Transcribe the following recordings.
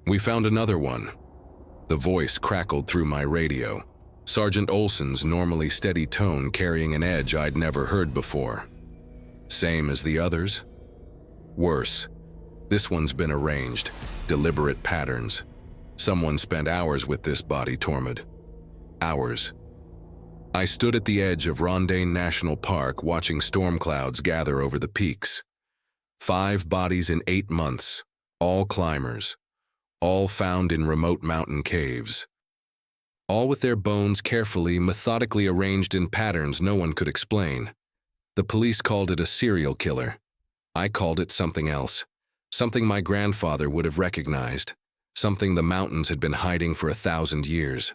We found another one. The voice crackled through my radio. Sergeant Olson's normally steady tone carrying an edge I'd never heard before. Same as the others? Worse. This one's been arranged. Deliberate patterns. Someone spent hours with this body, Tormod. Hours. I stood at the edge of Rondane National Park watching storm clouds gather over the peaks. 5 bodies in 8 months, all climbers, all found in remote mountain caves. All with their bones carefully, methodically arranged in patterns no one could explain. The police called it a serial killer. I called it something else, something my grandfather would have recognized, something the mountains had been hiding for 1,000 years.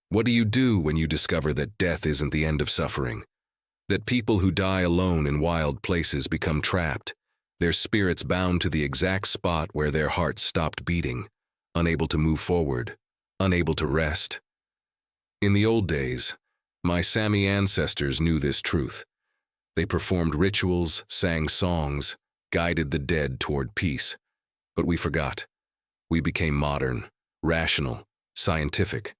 What do you do when you discover that death isn't the end of suffering? That people who die alone in wild places become trapped, their spirits bound to the exact spot where their hearts stopped beating, unable to move forward, unable to rest. In the old days, my Sami ancestors knew this truth. They performed rituals, sang songs, guided the dead toward peace. But we forgot. We became modern, rational, scientific.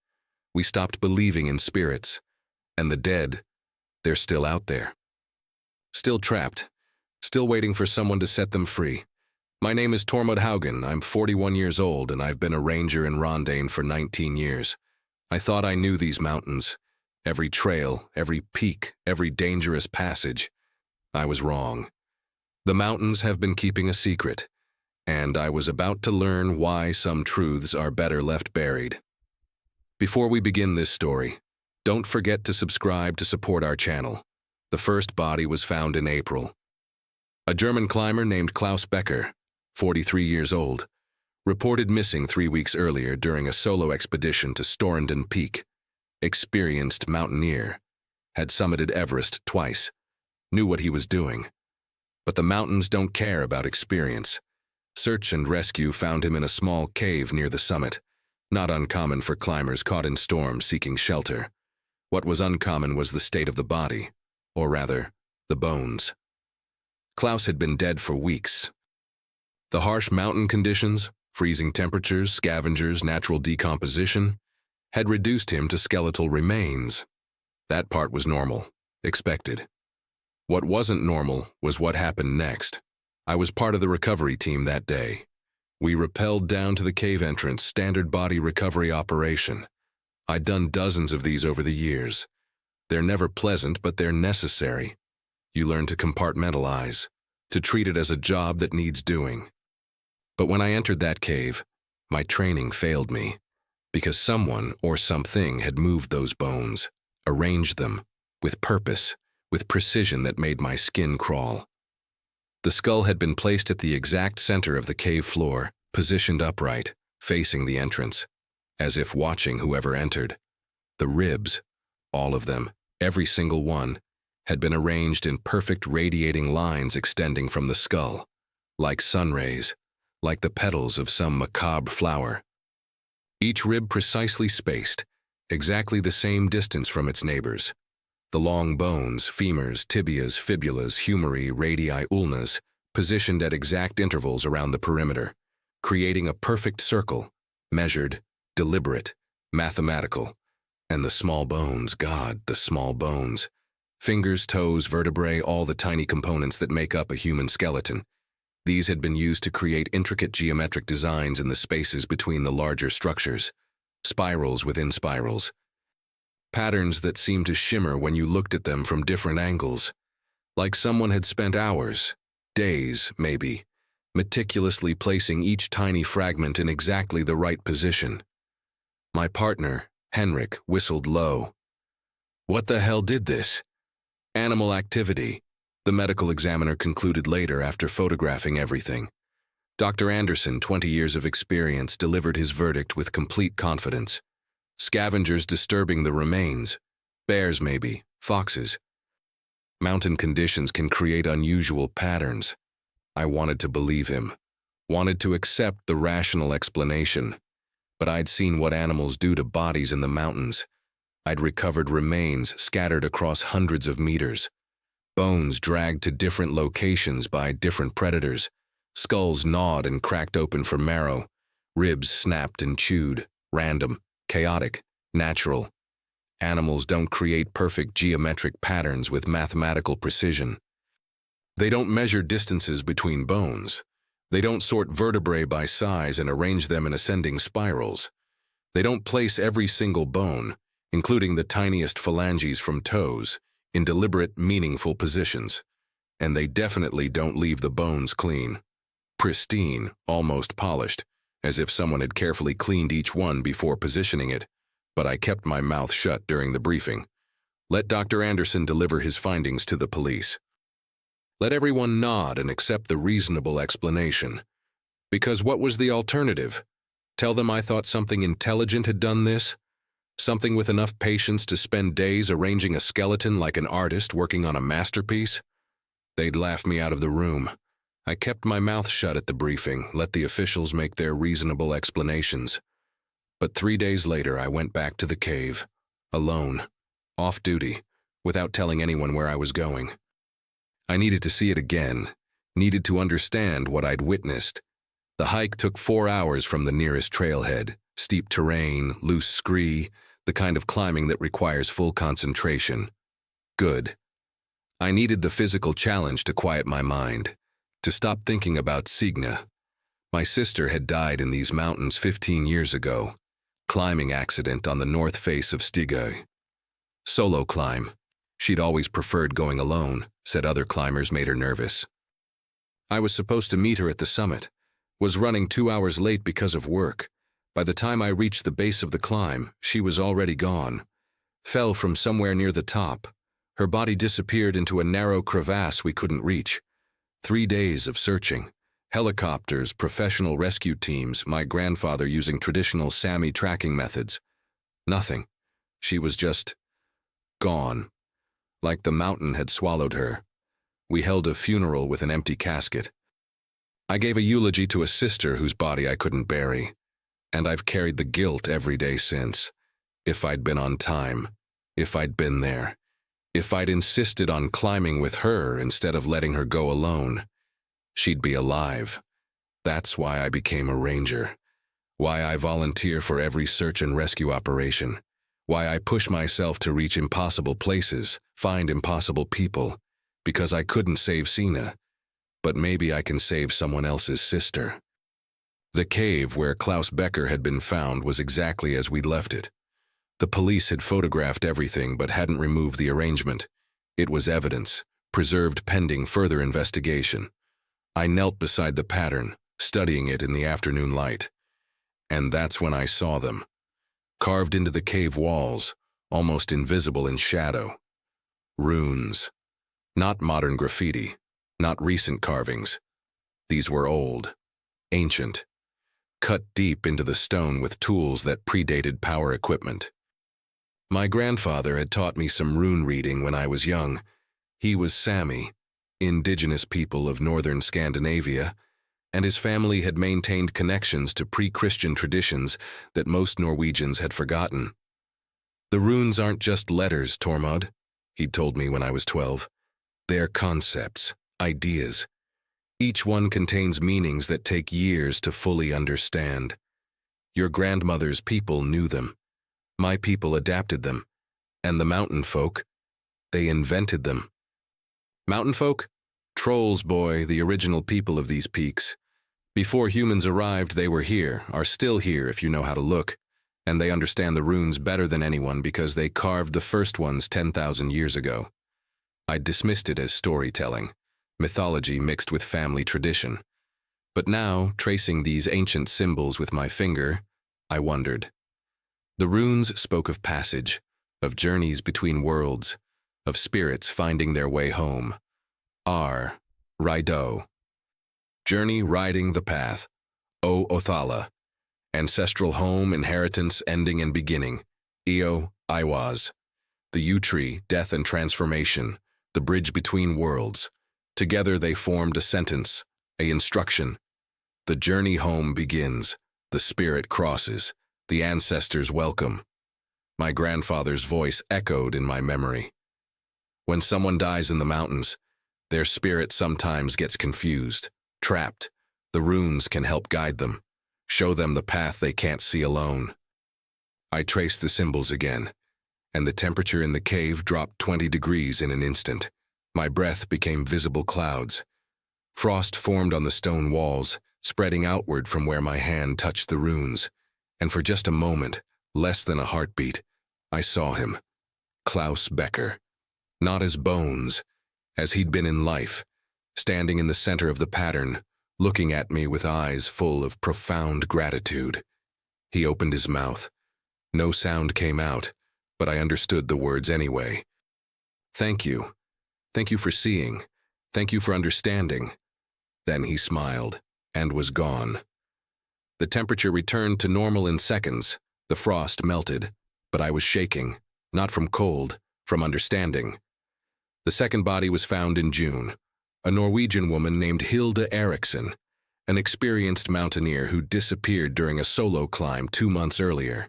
We stopped believing in spirits. And the dead, they're still out there. Still trapped. Still waiting for someone to set them free. My name is Tormod Haugen. I'm 41 years old and I've been a ranger in Rondane for 19 years. I thought I knew these mountains. Every trail, every peak, every dangerous passage. I was wrong. The mountains have been keeping a secret, and I was about to learn why some truths are better left buried. Before we begin this story, don't forget to subscribe to support our channel. The first body was found in April. A German climber named Klaus Becker, 43 years old, reported missing 3 weeks earlier during a solo expedition to Storenden Peak. Experienced mountaineer, had summited Everest twice, knew what he was doing. But the mountains don't care about experience. Search and rescue found him in a small cave near the summit, not uncommon for climbers caught in storms seeking shelter. What was uncommon was the state of the body, or rather, the bones. Klaus had been dead for weeks. The harsh mountain conditions, freezing temperatures, scavengers, natural decomposition, had reduced him to skeletal remains. That part was normal, expected. What wasn't normal was what happened next. I was part of the recovery team that day. We rappelled down to the cave entrance, standard body recovery operation. I'd done dozens of these over the years. They're never pleasant, but they're necessary. You learn to compartmentalize, to treat it as a job that needs doing. But when I entered that cave, my training failed me, because someone or something had moved those bones, arranged them, with purpose, with precision that made my skin crawl. The skull had been placed at the exact center of the cave floor, positioned upright, facing the entrance, as if watching whoever entered. The ribs, all of them, every single one, had been arranged in perfect radiating lines extending from the skull, like sun rays, like the petals of some macabre flower. Each rib precisely spaced, exactly the same distance from its neighbors. The long bones, femurs, tibias, fibulas, humeri, radii, ulnas, positioned at exact intervals around the perimeter, creating a perfect circle, measured, deliberate, mathematical. And the small bones, God, the small bones. Fingers, toes, vertebrae, all the tiny components that make up a human skeleton. These had been used to create intricate geometric designs in the spaces between the larger structures, spirals within spirals. Patterns that seemed to shimmer when you looked at them from different angles, like someone had spent hours, days maybe, meticulously placing each tiny fragment in exactly the right position. My partner, Henrik, whistled low. What the hell did this? Animal activity, the medical examiner concluded later after photographing everything. Dr. Anderson, 20 years of experience, delivered his verdict with complete confidence. Scavengers disturbing the remains. Bears maybe, foxes. Mountain conditions can create unusual patterns. I wanted to believe him, wanted to accept the rational explanation. But I'd seen what animals do to bodies in the mountains. I'd recovered remains scattered across hundreds of meters. Bones dragged to different locations by different predators. Skulls gnawed and cracked open for marrow. Ribs snapped and chewed, random, chaotic, natural. Animals don't create perfect geometric patterns with mathematical precision. They don't measure distances between bones. They don't sort vertebrae by size and arrange them in ascending spirals. They don't place every single bone, including the tiniest phalanges from toes, in deliberate, meaningful positions. And they definitely don't leave the bones clean. Pristine, almost polished, as if someone had carefully cleaned each one before positioning it. But I kept my mouth shut during the briefing. Let Dr. Anderson deliver his findings to the police. Let everyone nod and accept the reasonable explanation. Because what was the alternative? Tell them I thought something intelligent had done this? Something with enough patience to spend days arranging a skeleton like an artist working on a masterpiece? They'd laugh me out of the room. I kept my mouth shut at the briefing, let the officials make their reasonable explanations. But 3 days later, I went back to the cave, alone, off duty, without telling anyone where I was going. I needed to see it again, needed to understand what I'd witnessed. The hike took 4 hours from the nearest trailhead, steep terrain, loose scree, the kind of climbing that requires full concentration. Good. I needed the physical challenge to quiet my mind, to stop thinking about Signa. My sister had died in these mountains 15 years ago. Climbing accident on the north face of Stigøy. Solo climb. She'd always preferred going alone, said other climbers made her nervous. I was supposed to meet her at the summit, was running 2 hours late because of work. By the time I reached the base of the climb, she was already gone. Fell from somewhere near the top. Her body disappeared into a narrow crevasse we couldn't reach. 3 days of searching. Helicopters, professional rescue teams, my grandfather using traditional Sami tracking methods. Nothing. She was just gone. Like the mountain had swallowed her. We held a funeral with an empty casket. I gave a eulogy to a sister whose body I couldn't bury. And I've carried the guilt every day since. If I'd been on time. If I'd been there. If I'd insisted on climbing with her instead of letting her go alone. She'd be alive. That's why I became a ranger. Why I volunteer for every search and rescue operation. Why I push myself to reach impossible places, find impossible people. Because I couldn't save Sina. But maybe I can save someone else's sister. The cave where Klaus Becker had been found was exactly as we'd left it. The police had photographed everything but hadn't removed the arrangement. It was evidence, preserved pending further investigation. I knelt beside the pattern, studying it in the afternoon light. And that's when I saw them. Carved into the cave walls, almost invisible in shadow. Runes. Not modern graffiti, not recent carvings. These were old, ancient, cut deep into the stone with tools that predated power equipment. My grandfather had taught me some rune reading when I was young. He was Sami, indigenous people of northern Scandinavia, and his family had maintained connections to pre-Christian traditions that most Norwegians had forgotten. The runes aren't just letters, Tormod, he'd told me when I was 12. They're concepts, ideas. Each one contains meanings that take years to fully understand. Your grandmother's people knew them. My people adapted them. And the mountain folk, they invented them. Mountain folk? Trolls, boy, the original people of these peaks. Before humans arrived, they were here, are still here if you know how to look, and they understand the runes better than anyone because they carved the first ones 10,000 years ago. I dismissed it as storytelling, mythology mixed with family tradition. But now, tracing these ancient symbols with my finger, I wondered. The runes spoke of passage, of journeys between worlds, of spirits finding their way home. R. Rido. Journey riding the path. O Othala. Ancestral home, inheritance, ending and beginning. Io, Iwaz. The U-tree, death and transformation. The bridge between worlds. Together they formed a sentence, a instruction. The journey home begins. The spirit crosses. The ancestors welcome. My grandfather's voice echoed in my memory. When someone dies in the mountains, their spirit sometimes gets confused, trapped. The runes can help guide them. Show them the path they can't see alone. I traced the symbols again, and the temperature in the cave dropped 20 degrees in an instant. My breath became visible clouds. Frost formed on the stone walls, spreading outward from where my hand touched the runes, and for just a moment, less than a heartbeat, I saw him, Klaus Becker. Not as bones, as he'd been in life, standing in the center of the pattern, looking at me with eyes full of profound gratitude. He opened his mouth. No sound came out, but I understood the words anyway. Thank you. Thank you for seeing. Thank you for understanding. Then he smiled, and was gone. The temperature returned to normal in seconds. The frost melted, but I was shaking, not from cold, from understanding. The second body was found in June. A Norwegian woman named Hilda Eriksson, an experienced mountaineer who disappeared during a solo climb 2 months earlier.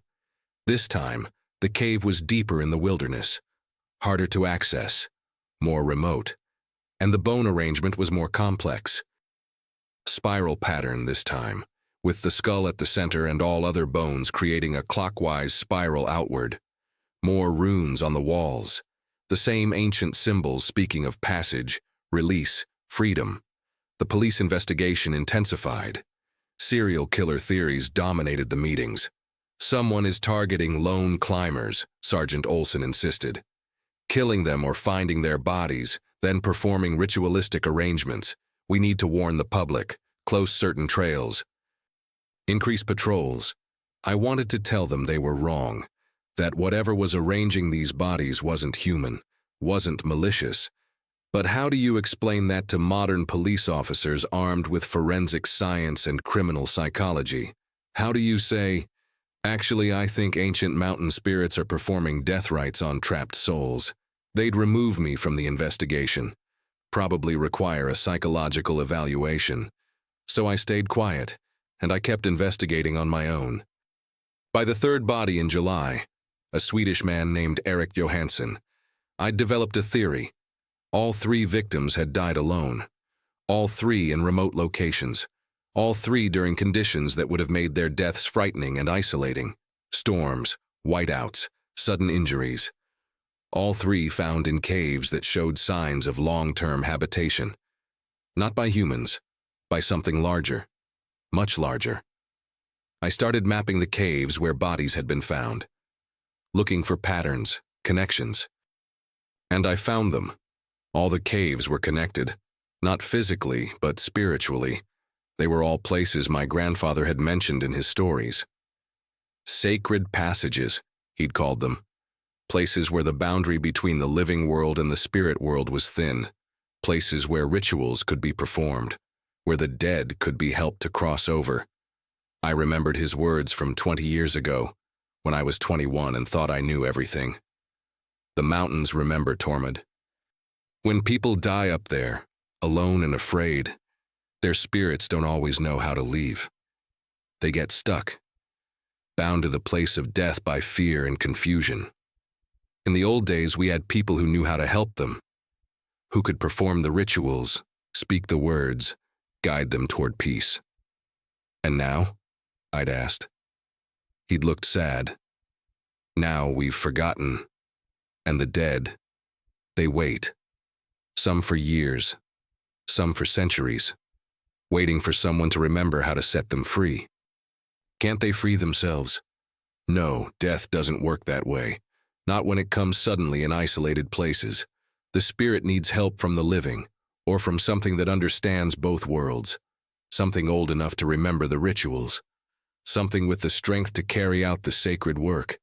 This time, the cave was deeper in the wilderness, harder to access, more remote, and the bone arrangement was more complex. Spiral pattern this time, with the skull at the center and all other bones creating a clockwise spiral outward. More runes on the walls, the same ancient symbols speaking of passage, release, freedom. The police investigation intensified. Serial killer theories dominated the meetings. Someone is targeting lone climbers, Sergeant Olson insisted. Killing them or finding their bodies, then performing ritualistic arrangements. We need to warn the public, close certain trails. Increase patrols. I wanted to tell them they were wrong, that whatever was arranging these bodies wasn't human, wasn't malicious. But how do you explain that to modern police officers armed with forensic science and criminal psychology? How do you say, actually, I think ancient mountain spirits are performing death rites on trapped souls. They'd remove me from the investigation, probably require a psychological evaluation. So I stayed quiet, and I kept investigating on my own. By the third body in July, a Swedish man named Eric Johansson, I'd developed a theory. All 3 victims had died alone. All 3 in remote locations. All 3 during conditions that would have made their deaths frightening and isolating. Storms, whiteouts, sudden injuries. All 3 found in caves that showed signs of long-term habitation. Not by humans, by something larger, much larger. I started mapping the caves where bodies had been found, looking for patterns, connections. And I found them. All the caves were connected, not physically, but spiritually. They were all places my grandfather had mentioned in his stories. Sacred passages, he'd called them. Places where the boundary between the living world and the spirit world was thin. Places where rituals could be performed, where the dead could be helped to cross over. I remembered his words from 20 years ago, when I was 21 and thought I knew everything. The mountains remember, Tormod. When people die up there, alone and afraid, their spirits don't always know how to leave. They get stuck, bound to the place of death by fear and confusion. In the old days, we had people who knew how to help them, who could perform the rituals, speak the words, guide them toward peace. And now? I'd asked. He'd looked sad. Now we've forgotten. And the dead, they wait. Some for years, some for centuries, waiting for someone to remember how to set them free. Can't they free themselves? No, death doesn't work that way. Not when it comes suddenly in isolated places. The spirit needs help from the living, or from something that understands both worlds. Something old enough to remember the rituals. Something with the strength to carry out the sacred work.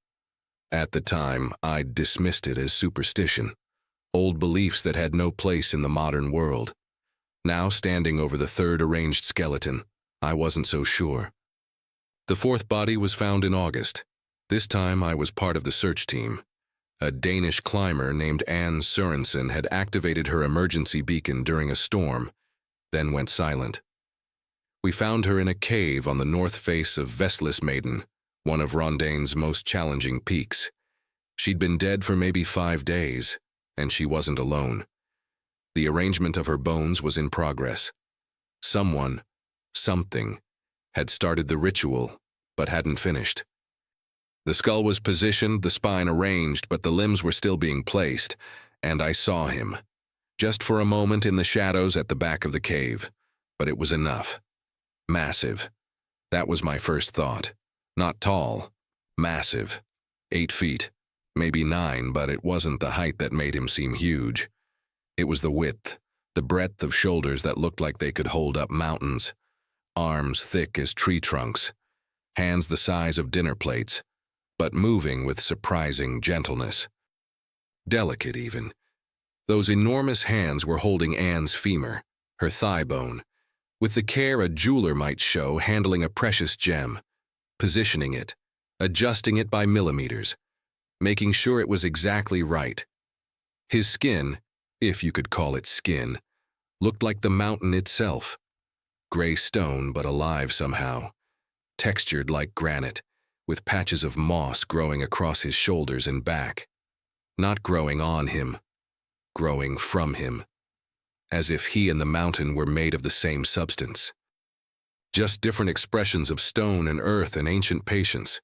At the time, I'd dismissed it as superstition. Old beliefs that had no place in the modern world. Now, standing over the third arranged skeleton, I wasn't so sure. The fourth body was found in August. This time, I was part of the search team. A Danish climber named Anne Sørensen had activated her emergency beacon during a storm, then went silent. We found her in a cave on the north face of Veslismaiden, one of Rondane's most challenging peaks. She'd been dead for maybe 5 days, and she wasn't alone. The arrangement of her bones was in progress. Someone, something, had started the ritual, but hadn't finished. The skull was positioned, the spine arranged, but the limbs were still being placed, and I saw him, just for a moment in the shadows at the back of the cave. But it was enough. Massive. That was my first thought. Not tall. Massive. 8 feet. Maybe 9, but it wasn't the height that made him seem huge. It was the width, the breadth of shoulders that looked like they could hold up mountains, arms thick as tree trunks, hands the size of dinner plates, but moving with surprising gentleness. Delicate, even. Those enormous hands were holding Anne's femur, her thigh bone, with the care a jeweler might show handling a precious gem, positioning it, adjusting it by millimeters, making sure it was exactly right. His skin, if you could call it skin, looked like the mountain itself. Gray stone, but alive somehow, textured like granite, with patches of moss growing across his shoulders and back. Not growing on him, growing from him, as if he and the mountain were made of the same substance. Just different expressions of stone and earth and ancient patience.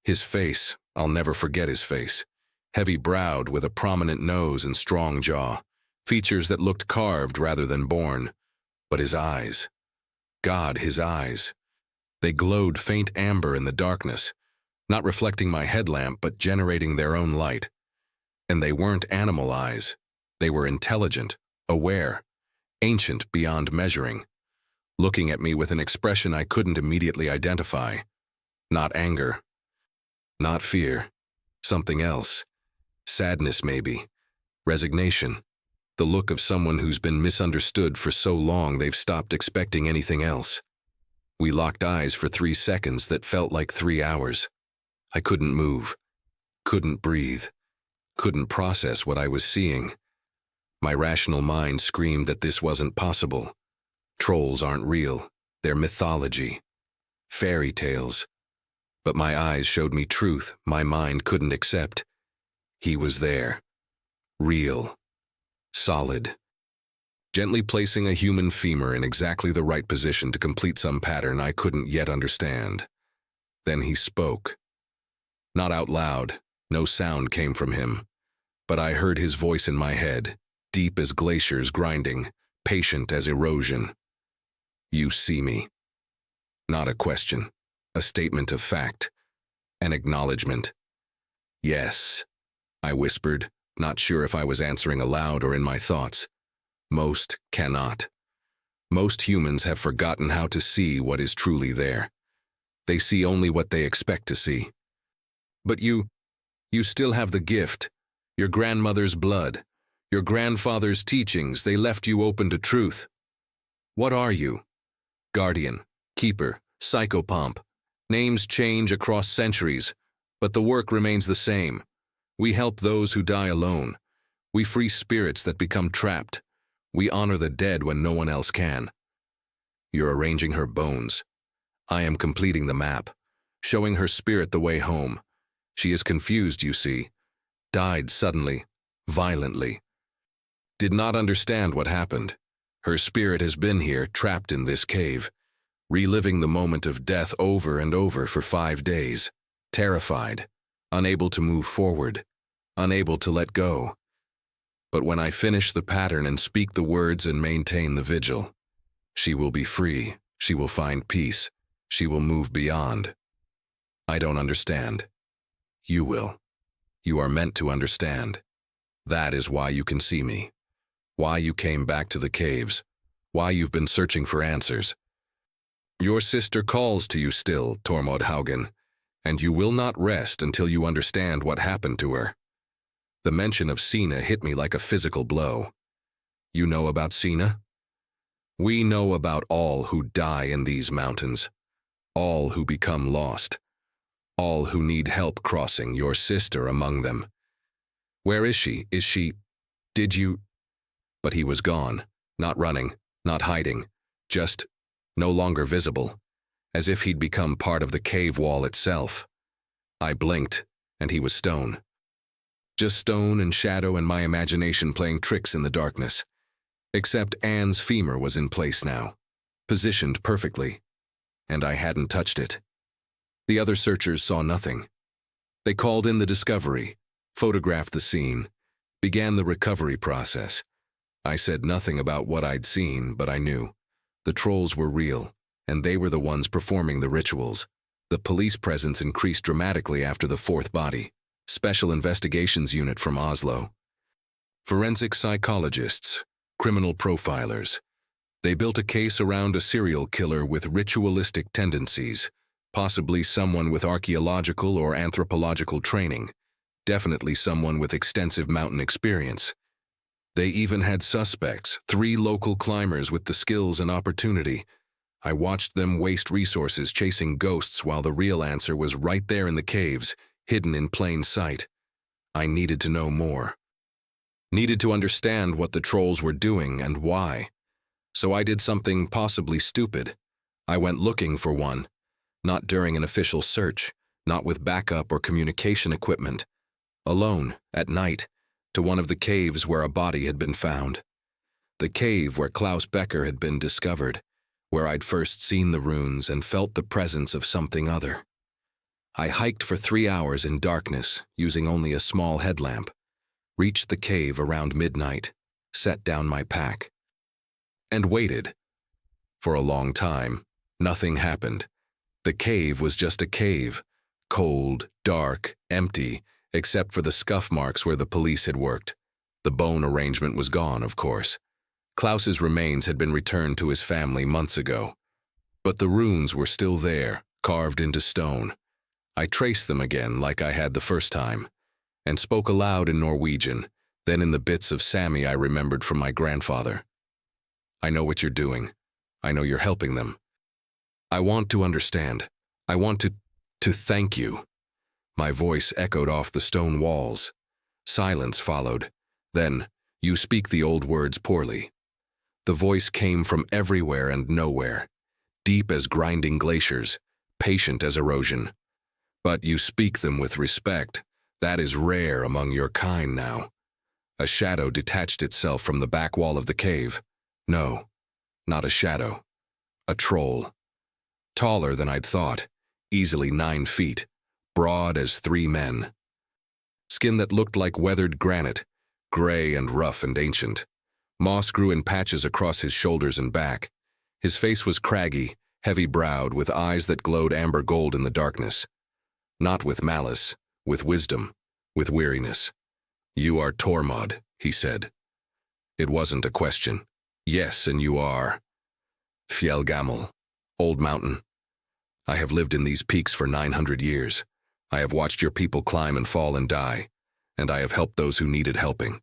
His face, I'll never forget his face, heavy-browed with a prominent nose and strong jaw, features that looked carved rather than born. But his eyes, God, his eyes. They glowed faint amber in the darkness, not reflecting my headlamp but generating their own light. And they weren't animal eyes. They were intelligent, aware, ancient beyond measuring, looking at me with an expression I couldn't immediately identify. Not anger, not fear, something else. Sadness maybe, resignation, the look of someone who's been misunderstood for so long they've stopped expecting anything else. We locked eyes for 3 seconds that felt like 3 hours. I couldn't move, couldn't breathe, couldn't process what I was seeing. My rational mind screamed that this wasn't possible. Trolls aren't real, they're mythology, fairy tales. But my eyes showed me truth my mind couldn't accept. He was there, real, solid. Gently placing a human femur in exactly the right position to complete some pattern I couldn't yet understand. Then he spoke. Not out loud, no sound came from him, but I heard his voice in my head, deep as glaciers grinding, patient as erosion. You see me. Not a question, a statement of fact, an acknowledgement. Yes, I whispered, not sure if I was answering aloud or in my thoughts. Most cannot. Most humans have forgotten how to see what is truly there. They see only what they expect to see. But you still have the gift, your grandmother's blood, your grandfather's teachings. They left you open to truth. What are you? Guardian, keeper, psychopomp. Names change across centuries, but the work remains the same. We help those who die alone. We free spirits that become trapped. We honor the dead when no one else can. You're arranging her bones. I am completing the map, showing her spirit the way home. She is confused, you see. Died suddenly, violently. Did not understand what happened. Her spirit has been here, trapped in this cave, reliving the moment of death over and over for 5 days, terrified, unable to move forward, unable to let go. But when I finish the pattern and speak the words and maintain the vigil, she will be free, she will find peace, she will move beyond. I don't understand. You will. You are meant to understand. That is why you can see me, why you came back to the caves, why you've been searching for answers. Your sister calls to you still, Tormod Haugen, and you will not rest until you understand what happened to her. The mention of Sina hit me like a physical blow. You know about Sina? We know about all who die in these mountains, all who become lost, all who need help crossing, your sister among them. Where is she? Is she... Did you... But he was gone, not running, not hiding, just no longer visible, as if he'd become part of the cave wall itself. I blinked, and he was stone. Just stone and shadow and my imagination playing tricks in the darkness. Except Anne's femur was in place now, positioned perfectly. and I hadn't touched it. The other searchers saw nothing. They called in the discovery, photographed the scene, began the recovery process. I said nothing about what I'd seen, but I knew. The trolls were real, and they were the ones performing the rituals. The police presence increased dramatically after the fourth body. Special Investigations Unit from Oslo. Forensic psychologists, criminal profilers. They built a case around a serial killer with ritualistic tendencies, possibly someone with archaeological or anthropological training, definitely someone with extensive mountain experience. They even had suspects, 3 local climbers with the skills and opportunity. I watched them waste resources chasing ghosts while the real answer was right there in the caves, hidden in plain sight. I needed to know more. Needed to understand what the trolls were doing and why. So I did something possibly stupid. I went looking for one. Not during an official search, not with backup or communication equipment. Alone, at night, to one of the caves where a body had been found. The cave where Klaus Becker had been discovered, where I'd first seen the runes and felt the presence of something other. I hiked for 3 hours in darkness, using only a small headlamp. Reached the cave around midnight, set down my pack, and waited. For a long time, nothing happened. The cave was just a cave, cold, dark, empty, except for the scuff marks where the police had worked. The bone arrangement was gone, of course. Klaus's remains had been returned to his family months ago. But the runes were still there, carved into stone. I traced them again like I had the first time, and spoke aloud in Norwegian, then in the bits of Sami I remembered from my grandfather. I know what you're doing. I know you're helping them. I want to understand. I want to thank you. My voice echoed off the stone walls. Silence followed. Then, you speak the old words poorly. The voice came from everywhere and nowhere, deep as grinding glaciers, patient as erosion. But you speak them with respect. That is rare among your kind now. A shadow detached itself from the back wall of the cave. No, not a shadow. A troll. Taller than I'd thought, easily 9 feet, broad as 3 men. Skin that looked like weathered granite, gray and rough and ancient. Moss grew in patches across his shoulders and back. His face was craggy, heavy-browed, with eyes that glowed amber gold in the darkness. Not with malice, with wisdom, with weariness. You are Tormod, he said. It wasn't a question. Yes, and you are. Fjellgammel, old mountain. I have lived in these peaks for 900 years. I have watched your people climb and fall and die, and I have helped those who needed helping.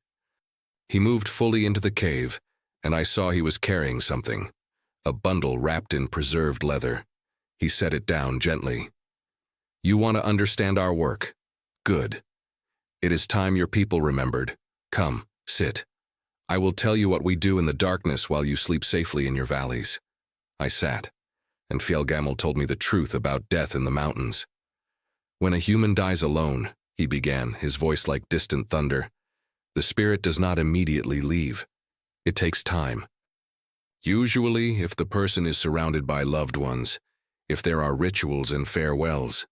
He moved fully into the cave, and I saw he was carrying something, a bundle wrapped in preserved leather. He set it down gently. You want to understand our work? Good. It is time your people remembered. Come, sit. I will tell you what we do in the darkness while you sleep safely in your valleys. I sat, and Fjellgammel told me the truth about death in the mountains. When a human dies alone, he began, his voice like distant thunder, the spirit does not immediately leave. It takes time. Usually, if the person is surrounded by loved ones, if there are rituals and farewells,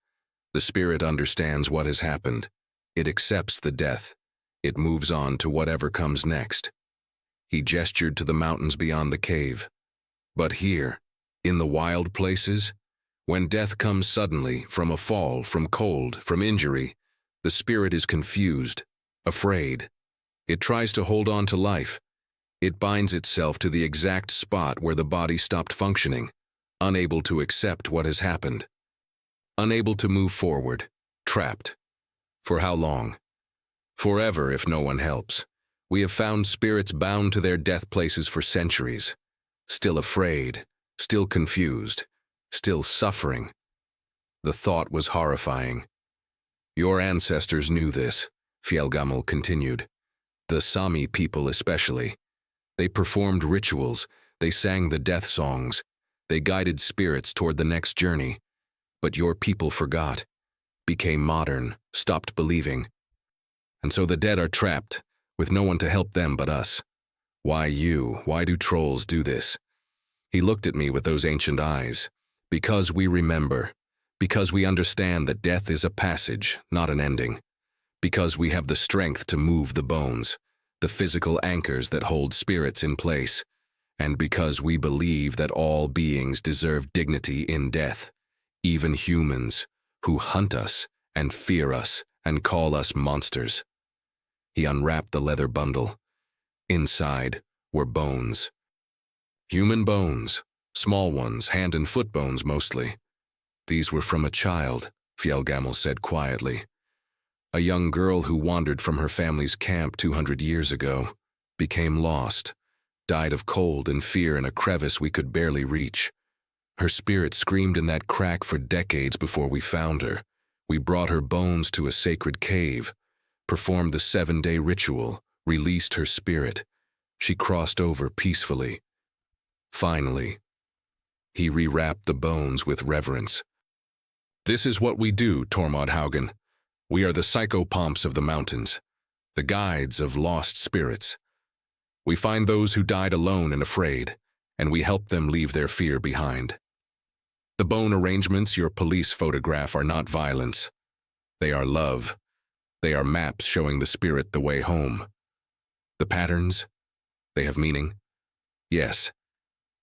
the spirit understands what has happened. It accepts the death. It moves on to whatever comes next. He gestured to the mountains beyond the cave. But here, in the wild places, when death comes suddenly, from a fall, from cold, from injury, the spirit is confused, afraid. It tries to hold on to life. It binds itself to the exact spot where the body stopped functioning, unable to accept what has happened. Unable to move forward, trapped. For how long? Forever if no one helps. We have found spirits bound to their death places for centuries, still afraid, still confused, still suffering. The thought was horrifying. Your ancestors knew this, Fjellgammel continued. The Sami people especially. They performed rituals, they sang the death songs, they guided spirits toward the next journey. But your people forgot, became modern, stopped believing. And so the dead are trapped, with no one to help them but us. Why you? Why do trolls do this? He looked at me with those ancient eyes, Because we remember. Because we understand that death is a passage, not an ending. Because we have the strength to move the bones, the physical anchors that hold spirits in place. And because we believe that all beings deserve dignity in death, even humans who hunt us and fear us and call us monsters. He unwrapped the leather bundle. Inside were bones. Human bones, small ones, hand and foot bones mostly. These were from a child, Fjellgammal said quietly. A young girl who wandered from her family's camp 200 years ago, became lost, died of cold and fear in a crevice we could barely reach. Her spirit screamed in that crack for decades before we found her. We brought her bones to a sacred cave, performed the 7-day ritual, released her spirit. She crossed over peacefully. Finally, he rewrapped the bones with reverence. This is what we do, Tormod Haugen. We are the psychopomps of the mountains, the guides of lost spirits. We find those who died alone and afraid, and we help them leave their fear behind. The bone arrangements your police photograph are not violence. They are love. They are maps showing the spirit the way home. The patterns, they have meaning. Yes,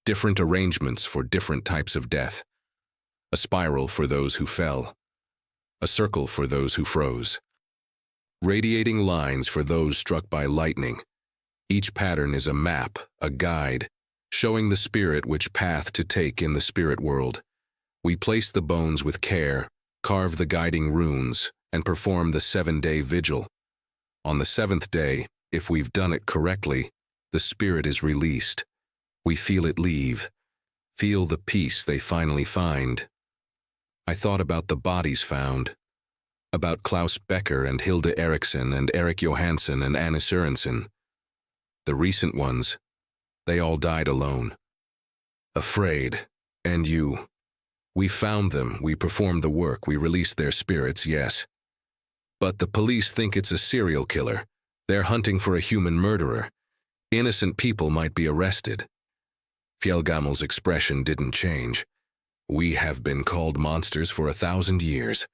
different arrangements for different types of death. A spiral for those who fell. A circle for those who froze. Radiating lines for those struck by lightning. Each pattern is a map, a guide, showing the spirit which path to take in the spirit world. We place the bones with care, carve the guiding runes, and perform the 7-day vigil. On the 7th day, if we've done it correctly, the spirit is released. We feel it leave, feel the peace they finally find. I thought about the bodies found, about Klaus Becker and Hilda Eriksson and Erik Johansson and Anna Sørensen. The recent ones, they all died alone. Afraid, and you. We found them, we performed the work, we released their spirits, yes. But the police think it's a serial killer. They're hunting for a human murderer. Innocent people might be arrested. Fjellgammal's expression didn't change. We have been called monsters for 1,000 years,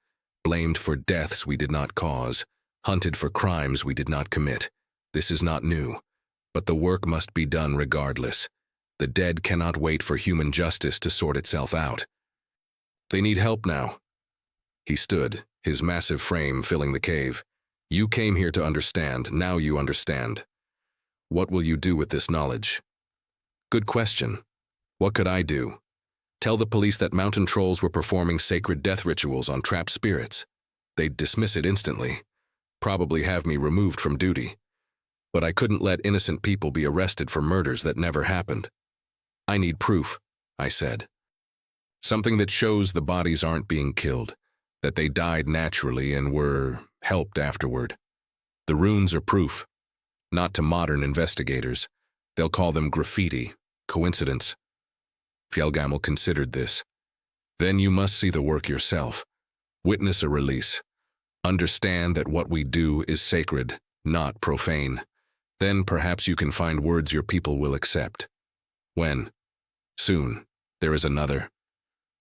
blamed for deaths we did not cause, hunted for crimes we did not commit. This is not new, but the work must be done regardless. The dead cannot wait for human justice to sort itself out. They need help now. He stood, his massive frame filling the cave. You came here to understand, now you understand. What will you do with this knowledge? Good question. What could I do? Tell the police that mountain trolls were performing sacred death rituals on trapped spirits. They'd dismiss it instantly, probably have me removed from duty. But I couldn't let innocent people be arrested for murders that never happened. I need proof, I said. Something that shows the bodies aren't being killed, that they died naturally and were helped afterward. The runes are proof, not to modern investigators. They'll call them graffiti, coincidence. Fjellgammal considered this. Then you must see the work yourself. Witness a release. Understand that what we do is sacred, not profane. Then perhaps you can find words your people will accept. When? Soon. There is another.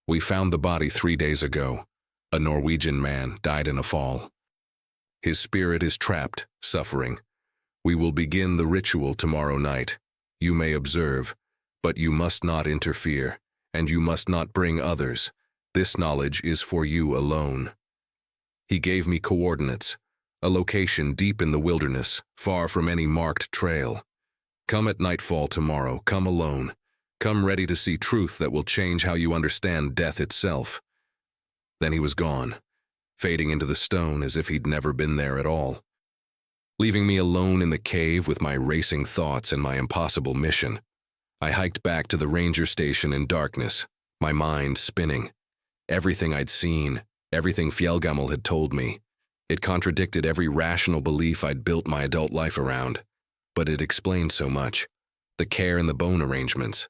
We found the body 3 days ago. A Norwegian man died in a fall. His spirit is trapped, suffering. We will begin the ritual tomorrow night. You may observe, but you must not interfere, and you must not bring others. This knowledge is for you alone. He gave me coordinates, a location deep in the wilderness, far from any marked trail. Come at nightfall tomorrow, come alone. Come ready to see truth that will change how you understand death itself. Then he was gone, fading into the stone as if he'd never been there at all, leaving me alone in the cave with my racing thoughts and my impossible mission. I hiked back to the ranger station in darkness, my mind spinning. Everything I'd seen, everything Fjellgammal had told me, it contradicted every rational belief I'd built my adult life around, but it explained so much. The care in the bone arrangements,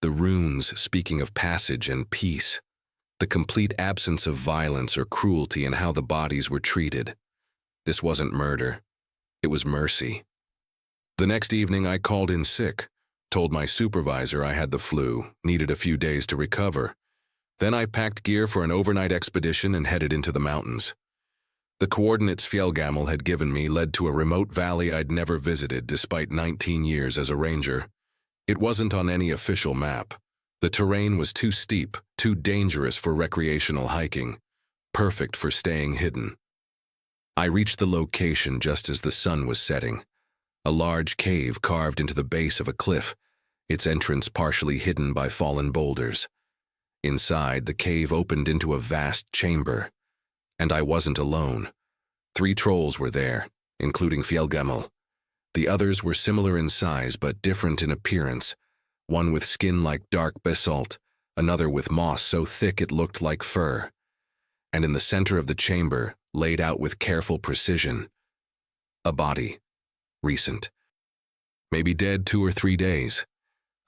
the runes speaking of passage and peace, the complete absence of violence or cruelty in how the bodies were treated. This wasn't murder. It was mercy. The next evening I called in sick, told my supervisor I had the flu, needed a few days to recover. Then I packed gear for an overnight expedition and headed into the mountains. The coordinates Fjellgammel had given me led to a remote valley I'd never visited despite 19 years as a ranger. It wasn't on any official map. The terrain was too steep, too dangerous for recreational hiking, perfect for staying hidden. I reached the location just as the sun was setting. A large cave carved into the base of a cliff, its entrance partially hidden by fallen boulders. Inside, the cave opened into a vast chamber. And I wasn't alone. 3 trolls were there, including Fjellgammel. The others were similar in size but different in appearance, one with skin like dark basalt, another with moss so thick it looked like fur. And in the center of the chamber, laid out with careful precision, a body. Recent. Maybe dead 2 or 3 days.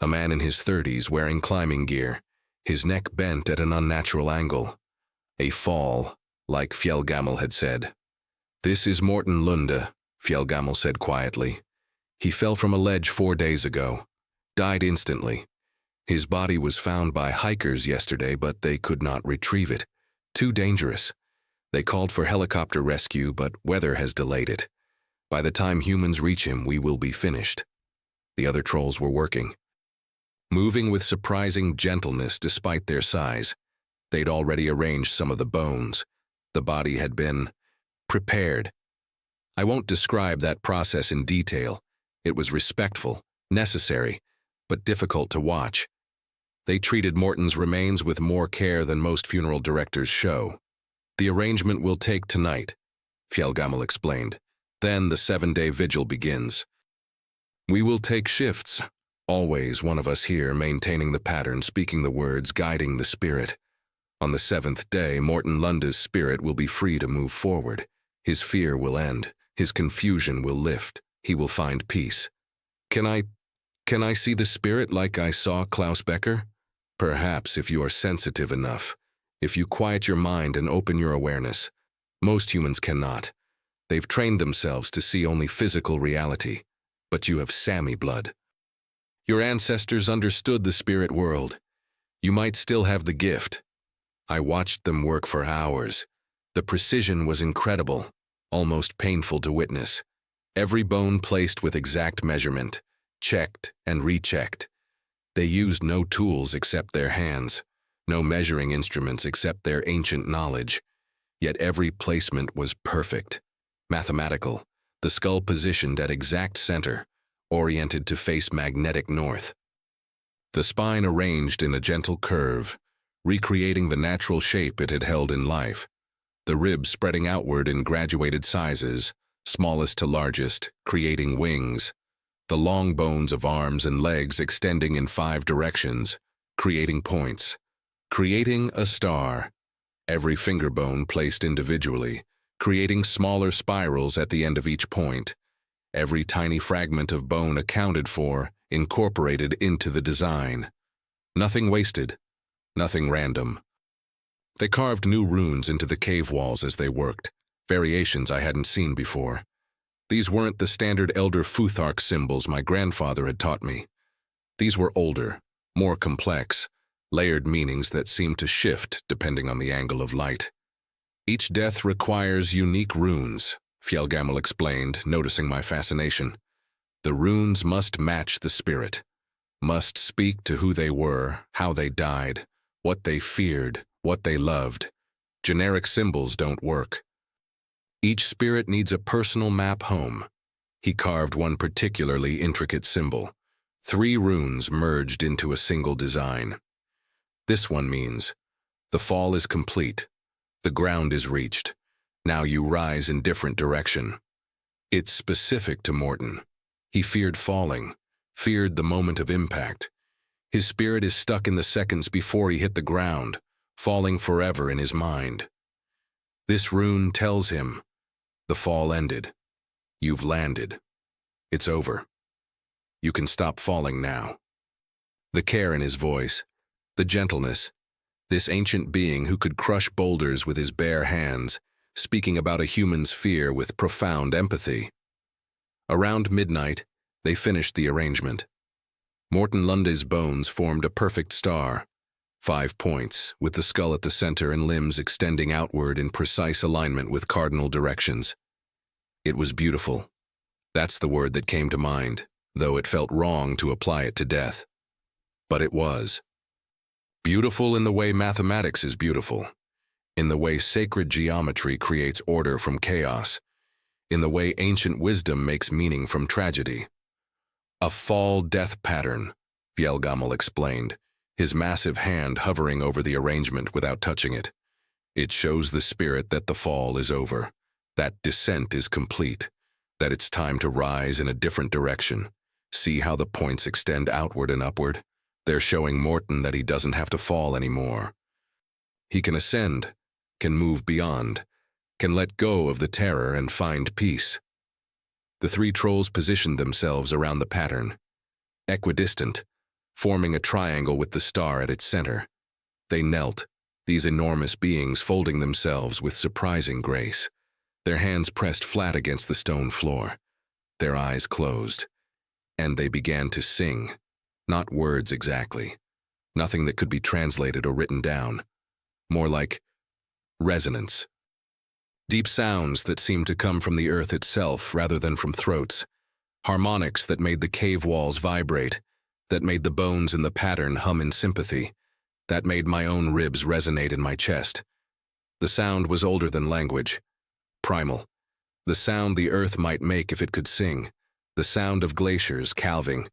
A man in his 30s wearing climbing gear, his neck bent at an unnatural angle. A fall, like Fjellgammel had said. "This is Morten Lunde," Fjellgammel said quietly. "He fell from a ledge 4 days ago. Died instantly. His body was found by hikers yesterday, but they could not retrieve it. Too dangerous. They called for helicopter rescue, but weather has delayed it. By the time humans reach him, we will be finished." The other trolls were working. Moving with surprising gentleness despite their size. They'd already arranged some of the bones. The body had been prepared. I won't describe that process in detail. It was respectful, necessary, but difficult to watch. They treated Morten's remains with more care than most funeral directors show. "The arrangement will take tonight," Fjellgammel explained. "Then the 7-day vigil begins. We will take shifts, always one of us here maintaining the pattern, speaking the words, guiding the spirit. On the 7th day, Morten Lunde's spirit will be free to move forward. His fear will end. His confusion will lift. He will find peace. Can I see the spirit like I saw Klaus Becker? Perhaps if you are sensitive enough. If you quiet your mind and open your awareness. Most humans cannot. They've trained themselves to see only physical reality. But you have Sami blood. Your ancestors understood the spirit world. You might still have the gift. I watched them work for hours. The precision was incredible, almost painful to witness. Every bone placed with exact measurement, checked and rechecked. They used no tools except their hands, no measuring instruments except their ancient knowledge. Yet every placement was perfect, mathematical, the skull positioned at exact center, oriented to face magnetic north. The spine arranged in a gentle curve, recreating the natural shape it had held in life. The ribs spreading outward in graduated sizes, smallest to largest, creating wings. The long bones of arms and legs extending in 5 directions, creating points. Creating a star. Every finger bone placed individually, creating smaller spirals at the end of each point. Every tiny fragment of bone accounted for, incorporated into the design. Nothing wasted. Nothing random. They carved new runes into the cave walls as they worked, variations I hadn't seen before. These weren't the standard Elder Futhark symbols my grandfather had taught me. These were older, more complex, layered meanings that seemed to shift depending on the angle of light. Each death requires unique runes, Fjellgammel explained, noticing my fascination. The runes must match the spirit, must speak to who they were, how they died, what they feared, what they loved. Generic symbols don't work. Each spirit needs a personal map home. He carved one particularly intricate symbol, 3 runes merged into a single design. This one means, the fall is complete, the ground is reached, now you rise in different direction. It's specific to Morten. He feared falling, feared the moment of impact. His spirit is stuck in the seconds before he hit the ground, falling forever in his mind. This rune tells him, the fall ended. You've landed. It's over. You can stop falling now. The care in his voice, the gentleness, this ancient being who could crush boulders with his bare hands, speaking about a human's fear with profound empathy. Around midnight, they finished the arrangement. Morten Lunde's bones formed a perfect star, 5 points, with the skull at the center and limbs extending outward in precise alignment with cardinal directions. It was beautiful. That's the word that came to mind, though it felt wrong to apply it to death. But it was. Beautiful in the way mathematics is beautiful, in the way sacred geometry creates order from chaos, in the way ancient wisdom makes meaning from tragedy. A fall-death pattern, Fjellgammel explained, his massive hand hovering over the arrangement without touching it. It shows the spirit that the fall is over, that descent is complete, that it's time to rise in a different direction. See how the points extend outward and upward? They're showing Morten that he doesn't have to fall anymore. He can ascend, can move beyond, can let go of the terror and find peace. The three trolls positioned themselves around the pattern, equidistant, forming a triangle with the star at its center. They knelt, these enormous beings folding themselves with surprising grace, their hands pressed flat against the stone floor, their eyes closed, and they began to sing. Not words exactly, nothing that could be translated or written down, more like resonance. Deep sounds that seemed to come from the earth itself rather than from throats, harmonics that made the cave walls vibrate, that made the bones in the pattern hum in sympathy, that made my own ribs resonate in my chest. The sound was older than language, primal, the sound the earth might make if it could sing, the sound of glaciers calving,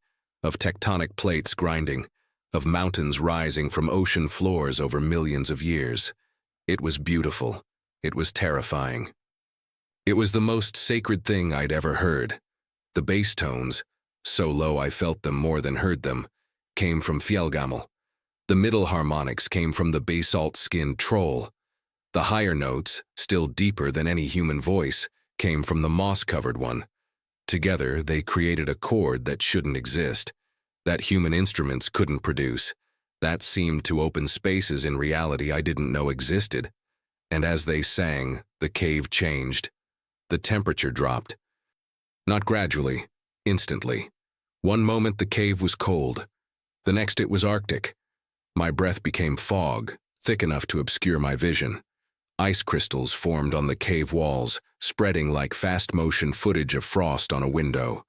of tectonic plates grinding, of mountains rising from ocean floors over millions of years. It was beautiful. It was terrifying. It was the most sacred thing I'd ever heard. The bass tones, so low I felt them more than heard them, came from Fjellgammel. The middle harmonics came from the basalt-skinned troll. The higher notes, still deeper than any human voice, came from the moss-covered one. Together, they created a chord that shouldn't exist, that human instruments couldn't produce, that seemed to open spaces in reality I didn't know existed. And as they sang, the cave changed. The temperature dropped. Not gradually, instantly. One moment the cave was cold. The next it was Arctic. My breath became fog, thick enough to obscure my vision. Ice crystals formed on the cave walls, spreading like fast-motion footage of frost on a window.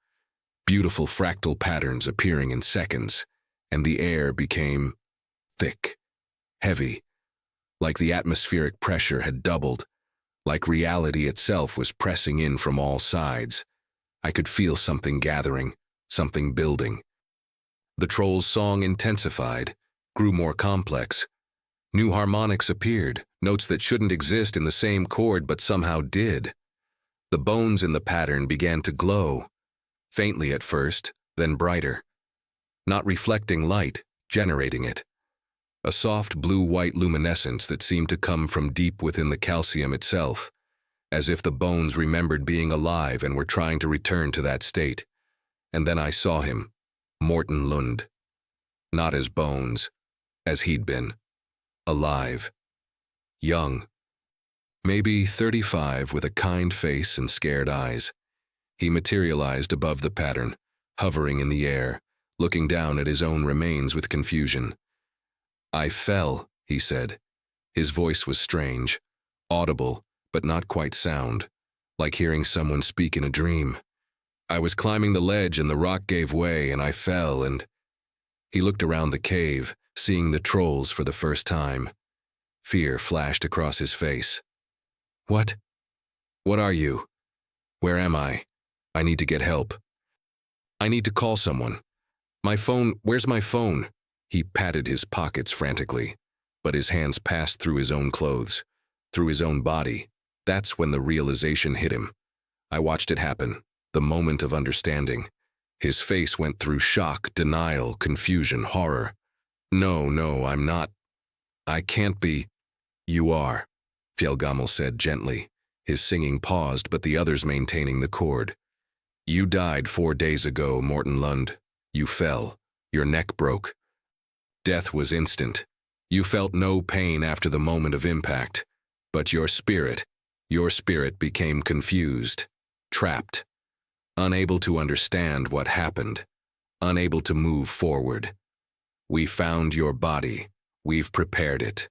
Beautiful fractal patterns appearing in seconds, and the air became thick, heavy, like the atmospheric pressure had doubled, like reality itself was pressing in from all sides. I could feel something gathering, something building. The troll's song intensified, grew more complex. New harmonics appeared, notes that shouldn't exist in the same chord but somehow did. The bones in the pattern began to glow, faintly at first, then brighter. Not reflecting light, generating it. A soft blue-white luminescence that seemed to come from deep within the calcium itself, as if the bones remembered being alive and were trying to return to that state. And then I saw him, Morten Lund. Not as bones, as he'd been. Alive. Young. Maybe 35 with a kind face and scared eyes. He materialized above the pattern, hovering in the air, looking down at his own remains with confusion. I fell, he said. His voice was strange, audible, but not quite sound, like hearing someone speak in a dream. I was climbing the ledge and the rock gave way and I fell and... He looked around the cave, seeing the trolls for the first time. Fear flashed across his face. What? What are you? Where am I? I need to get help. I need to call someone. My phone, where's my phone? He patted his pockets frantically, but his hands passed through his own clothes, through his own body. That's when the realization hit him. I watched it happen, the moment of understanding. His face went through shock, denial, confusion, horror. No, I'm not. I can't be. You are, Fjellgammel said gently. His singing paused, but the others maintaining the chord. You died 4 days ago, Morten Lund. You fell. Your neck broke. Death was instant. You felt no pain after the moment of impact. But your spirit became confused, trapped, unable to understand what happened, unable to move forward. We found your body, We've prepared it.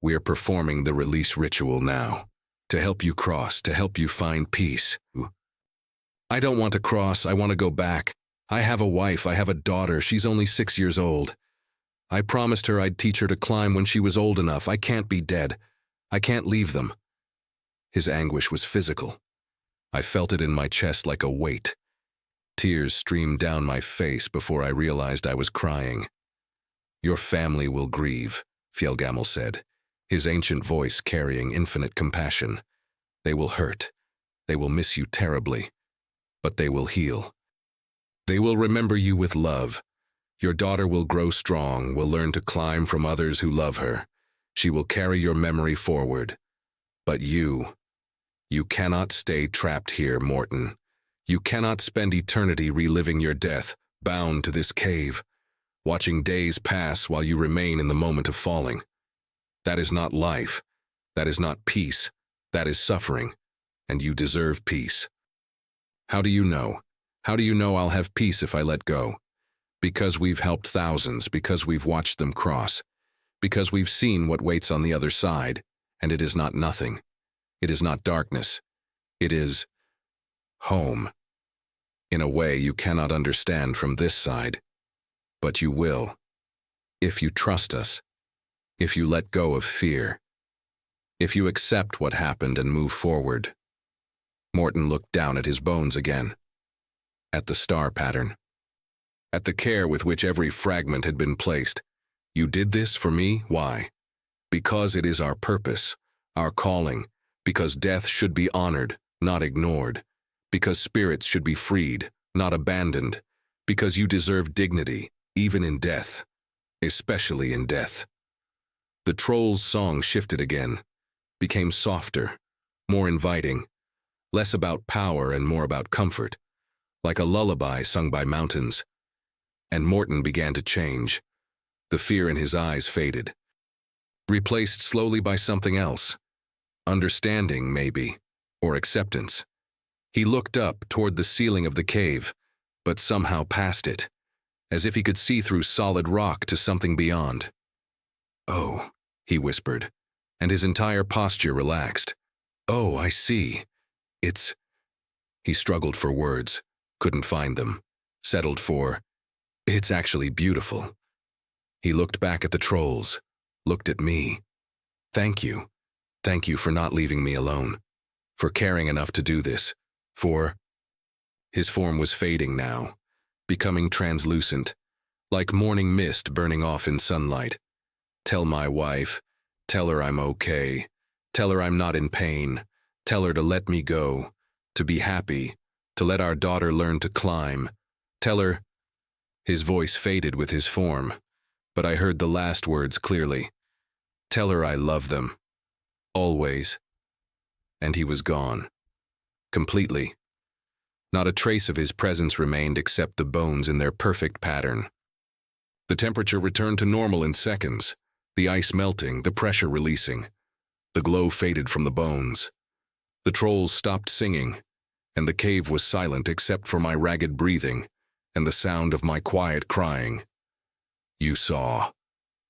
We're performing the release ritual now, to help you cross, to help you find peace. I don't want to cross, I want to go back. I have a wife, I have a daughter, she's only 6 years old. I promised her I'd teach her to climb when she was old enough. I can't be dead. I can't leave them. His anguish was physical. I felt it in my chest like a weight. Tears streamed down my face before I realized I was crying. Your family will grieve, Fjellgammal said, his ancient voice carrying infinite compassion. They will hurt. They will miss you terribly. But they will heal. They will remember you with love. Your daughter will grow strong, will learn to climb from others who love her. She will carry your memory forward. But you cannot stay trapped here, Morton. You cannot spend eternity reliving your death, bound to this cave, watching days pass while you remain in the moment of falling. That is not life. That is not peace. That is suffering. And you deserve peace. How do you know? How do you know I'll have peace if I let go? Because we've helped thousands, because we've watched them cross, because we've seen what waits on the other side, and it is not nothing. It is not darkness. It is home. In a way you cannot understand from this side, but you will, if you trust us, if you let go of fear, if you accept what happened and move forward. Morton looked down at his bones again, at the star pattern, at the care with which every fragment had been placed. You did this for me? Why? Because it is our purpose, our calling, because death should be honored, not ignored, because spirits should be freed, not abandoned, because you deserve dignity, even in death, especially in death. The troll's song shifted again, became softer, more inviting, less about power and more about comfort, like a lullaby sung by mountains. And Morton began to change. The fear in his eyes faded, replaced slowly by something else. Understanding, maybe, or acceptance. He looked up toward the ceiling of the cave, but somehow past it, as if he could see through solid rock to something beyond. Oh, he whispered, and his entire posture relaxed. Oh, I see. It's... He struggled for words, couldn't find them, settled for, it's actually beautiful. He looked back at the trolls, looked at me. Thank you. Thank you for not leaving me alone, for caring enough to do this, for... His form was fading now, becoming translucent, like morning mist burning off in sunlight. Tell my wife, tell her I'm okay, tell her I'm not in pain, tell her to let me go, to be happy, to let our daughter learn to climb, tell her... His voice faded with his form, but I heard the last words clearly. Tell her I love them. Always. And he was gone. Completely. Not a trace of his presence remained except the bones in their perfect pattern. The temperature returned to normal in seconds, the ice melting, the pressure releasing. The glow faded from the bones. The trolls stopped singing, and the cave was silent except for my ragged breathing and the sound of my quiet crying. You saw,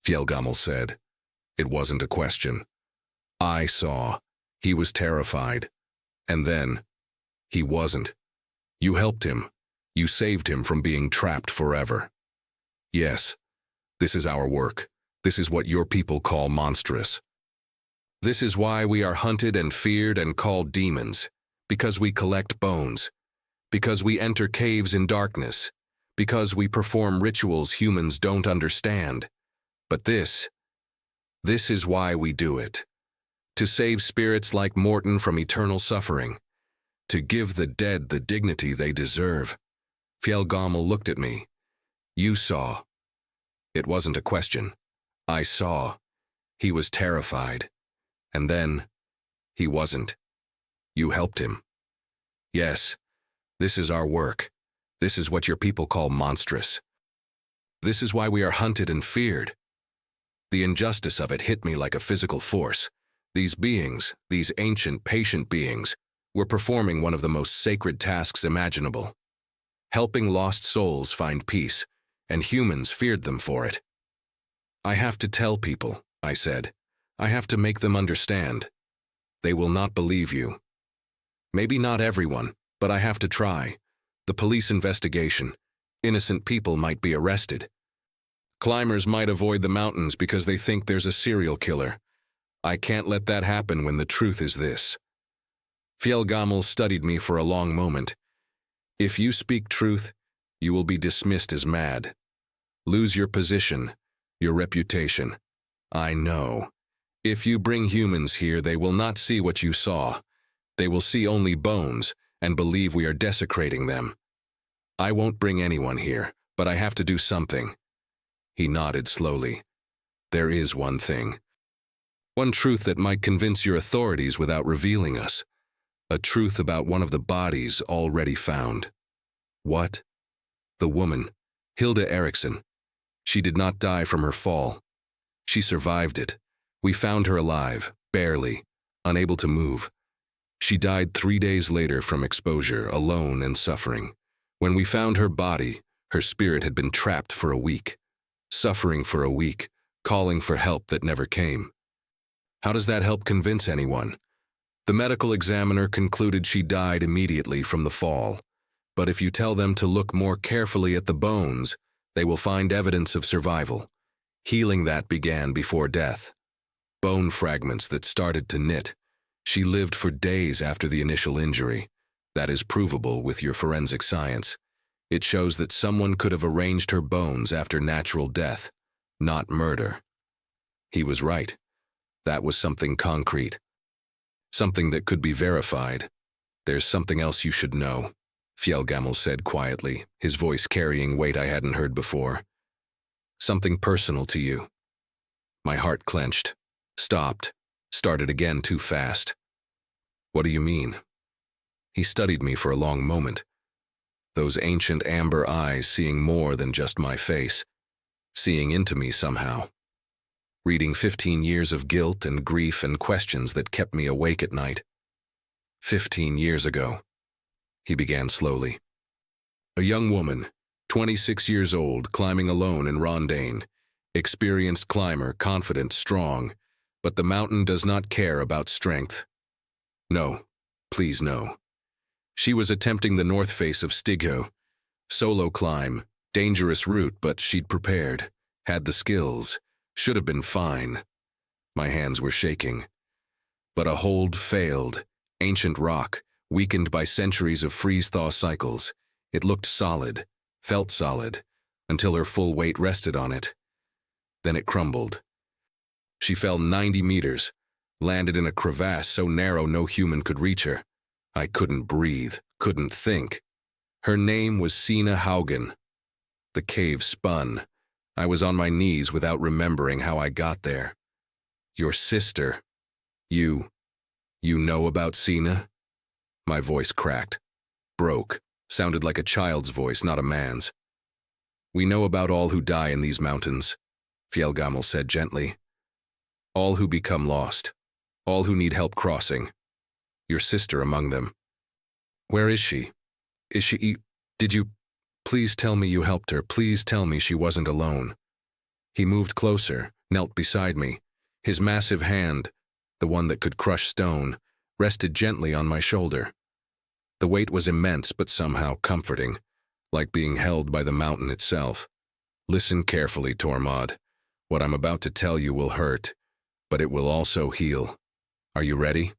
Fjellgammal said. It wasn't a question. I saw. He was terrified. And then, he wasn't. You helped him. You saved him from being trapped forever. Yes, this is our work. This is what your people call monstrous. This is why we are hunted and feared and called demons, because we collect bones, because we enter caves in darkness, because we perform rituals humans don't understand. But this is why we do it. To save spirits like Morton from eternal suffering. To give the dead the dignity they deserve. Fjellgammal looked at me. You saw. It wasn't a question. I saw. He was terrified. And then, he wasn't. You helped him. Yes, this is our work. This is what your people call monstrous. This is why we are hunted and feared. The injustice of it hit me like a physical force. These beings, these ancient, patient beings, were performing one of the most sacred tasks imaginable. Helping lost souls find peace, and humans feared them for it. I have to tell people, I said. I have to make them understand. They will not believe you. Maybe not everyone, but I have to try. The police investigation. Innocent people might be arrested. Climbers might avoid the mountains because they think there's a serial killer. I can't let that happen when the truth is this. Fjellgammal studied me for a long moment. If you speak truth, you will be dismissed as mad. Lose your position, your reputation. I know. If you bring humans here, they will not see what you saw. They will see only bones and believe we are desecrating them. I won't bring anyone here, but I have to do something. He nodded slowly. There is one thing. One truth that might convince your authorities without revealing us. A truth about one of the bodies already found. What? The woman, Hilda Eriksson. She did not die from her fall. She survived it. We found her alive, barely, unable to move. She died 3 days later from exposure, alone and suffering. When we found her body, her spirit had been trapped for a week. Suffering for a week, calling for help that never came. How does that help convince anyone? The medical examiner concluded she died immediately from the fall. But if you tell them to look more carefully at the bones, they will find evidence of survival. Healing that began before death. Bone fragments that started to knit. She lived for days after the initial injury. That is provable with your forensic science. It shows that someone could have arranged her bones after natural death, not murder. He was right. That was something concrete. Something that could be verified. There's something else you should know, Fjellgammal said quietly, his voice carrying weight I hadn't heard before. Something personal to you. My heart clenched, stopped, started again too fast. What do you mean? He studied me for a long moment. Those ancient amber eyes seeing more than just my face, seeing into me somehow. Reading 15 years of guilt and grief and questions that kept me awake at night. 15 years ago, he began slowly. A young woman, 26 years old, climbing alone in Rondane. Experienced climber, confident, strong, but the mountain does not care about strength. No, please no. She was attempting the north face of Stigho. Solo climb, dangerous route, but she'd prepared, had the skills, should have been fine. My hands were shaking. But a hold failed, ancient rock, weakened by centuries of freeze-thaw cycles. It looked solid, felt solid, until her full weight rested on it. Then it crumbled. She fell 90 meters, landed in a crevasse so narrow no human could reach her. I couldn't breathe, couldn't think. Her name was Sina Haugen. The cave spun. I was on my knees without remembering how I got there. Your sister. You know about Sina? My voice cracked, broke, sounded like a child's voice, not a man's. We know about all who die in these mountains, Fjellgammal said gently. All who become lost, all who need help crossing. Your sister among them. Where is she? Is she... Did you... Please tell me you helped her. Please tell me she wasn't alone. He moved closer, knelt beside me. His massive hand, the one that could crush stone, rested gently on my shoulder. The weight was immense but somehow comforting, like being held by the mountain itself. Listen carefully, Tormod. What I'm about to tell you will hurt, but it will also heal. Are you ready?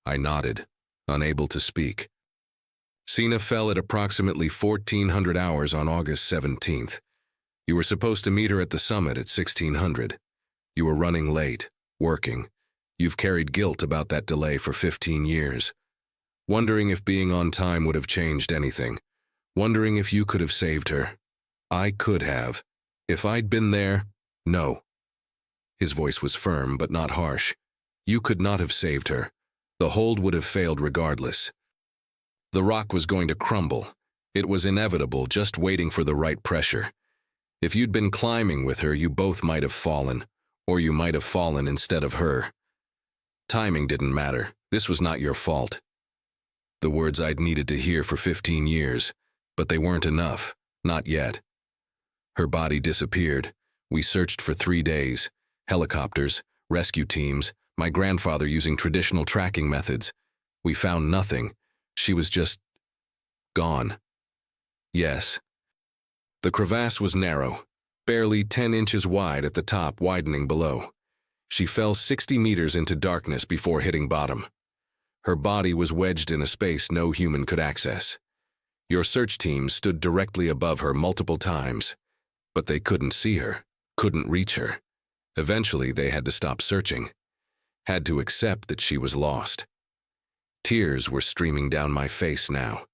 I nodded, unable to speak. Sina fell at approximately 1400 hours on August 17th. You were supposed to meet her at the summit at 1600. You were running late, working. You've carried guilt about that delay for 15 years. Wondering if being on time would have changed anything. Wondering if you could have saved her. I could have. If I'd been there, no. His voice was firm but not harsh. You could not have saved her. The hold would have failed regardless. The rock was going to crumble. It was inevitable, just waiting for the right pressure. If you'd been climbing with her, you both might have fallen, or you might have fallen instead of her. Timing didn't matter. This was not your fault. The words I'd needed to hear for 15 years, but they weren't enough, not yet. Her body disappeared. We searched for 3 days, helicopters, rescue teams, my grandfather using traditional tracking methods. We found nothing. She was just gone. Yes. The crevasse was narrow, barely 10 inches wide at the top, widening below. She fell 60 meters into darkness before hitting bottom. Her body was wedged in a space no human could access. Your search team stood directly above her multiple times, but they couldn't see her, couldn't reach her. Eventually, they had to stop searching, had to accept that she was lost. Tears were streaming down my face now,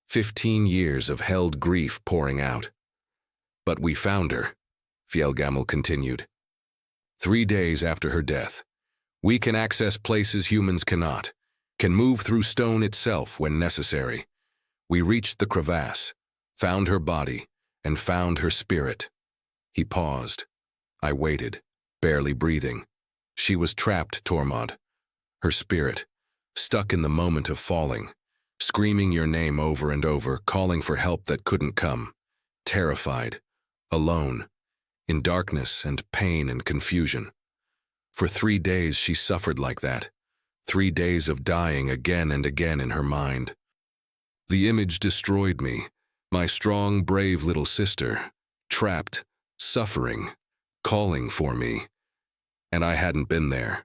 15 years of held grief pouring out. But we found her, Fjellgammel continued. 3 days after her death, we can access places humans cannot, can move through stone itself when necessary. We reached the crevasse, found her body, and found her spirit. He paused. I waited, barely breathing. She was trapped, Tormod. Her spirit, stuck in the moment of falling, screaming your name over and over, calling for help that couldn't come, terrified, alone, in darkness and pain and confusion. For 3 days she suffered like that, 3 days of dying again and again in her mind. The image destroyed me, my strong, brave little sister, trapped, suffering, calling for me, and I hadn't been there.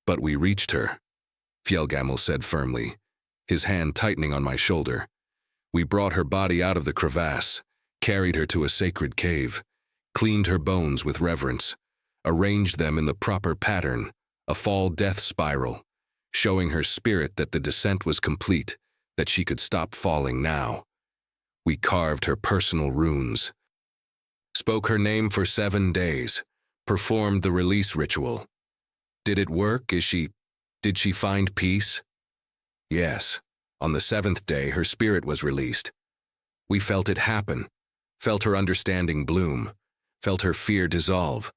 But we reached her, Fjellgammel said firmly, his hand tightening on my shoulder. We brought her body out of the crevasse, carried her to a sacred cave, cleaned her bones with reverence, arranged them in the proper pattern, a fall death spiral, showing her spirit that the descent was complete, that she could stop falling now. We carved her personal runes, spoke her name for 7 days, performed the release ritual. Did it work? Did she find peace? Yes. On the 7th day, her spirit was released. We felt it happen, felt her understanding bloom, felt her fear dissolve,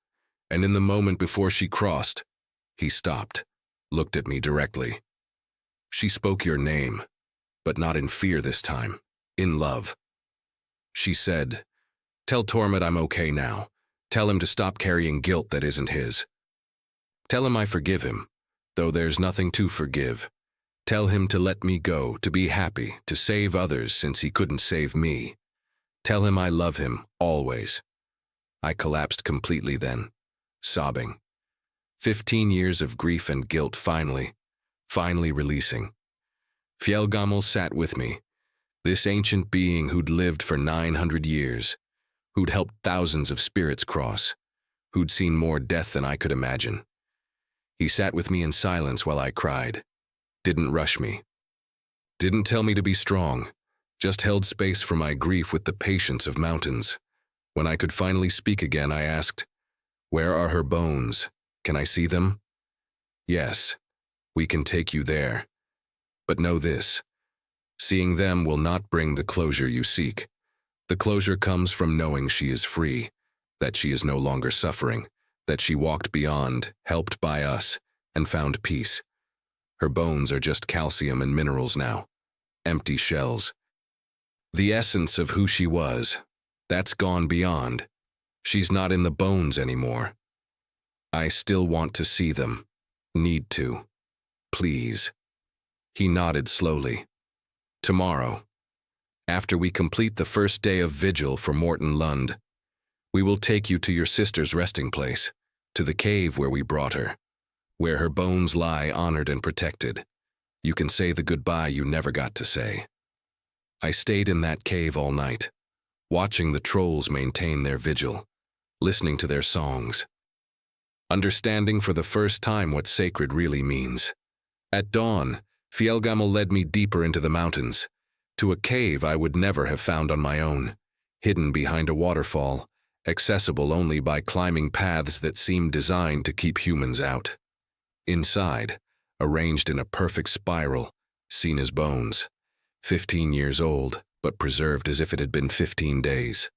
and in the moment before she crossed, he stopped, looked at me directly. She spoke your name, but not in fear this time, in love. She said, "Tell Tormod I'm okay now. Tell him to stop carrying guilt that isn't his. Tell him I forgive him, though there's nothing to forgive. Tell him to let me go, to be happy, to save others since he couldn't save me. Tell him I love him, always." I collapsed completely then, sobbing. 15 years of grief and guilt finally releasing. Fjellgammel sat with me, this ancient being who'd lived for 900 years, who'd helped thousands of spirits cross, who'd seen more death than I could imagine. He sat with me in silence while I cried, didn't rush me, didn't tell me to be strong, just held space for my grief with the patience of mountains. When I could finally speak again, I asked, "Where are her bones? Can I see them?" "Yes, we can take you there. But know this, seeing them will not bring the closure you seek. The closure comes from knowing she is free, that she is no longer suffering, that she walked beyond, helped by us, and found peace. Her bones are just calcium and minerals now, empty shells. The essence of who she was, that's gone beyond. She's not in the bones anymore. I still want to see them, need to. Please." He nodded slowly. "Tomorrow, after we complete the first day of vigil for Morten Lund, we will take you to your sister's resting place, to the cave where we brought her, where her bones lie honored and protected. You can say the goodbye you never got to say." I stayed in that cave all night, watching the trolls maintain their vigil, listening to their songs, understanding for the first time what sacred really means. At dawn, Fjellgammel led me deeper into the mountains, to a cave I would never have found on my own, hidden behind a waterfall, accessible only by climbing paths that seemed designed to keep humans out. Inside, arranged in a perfect spiral, seen as bones, 15 years old, but preserved as if it had been 15 days.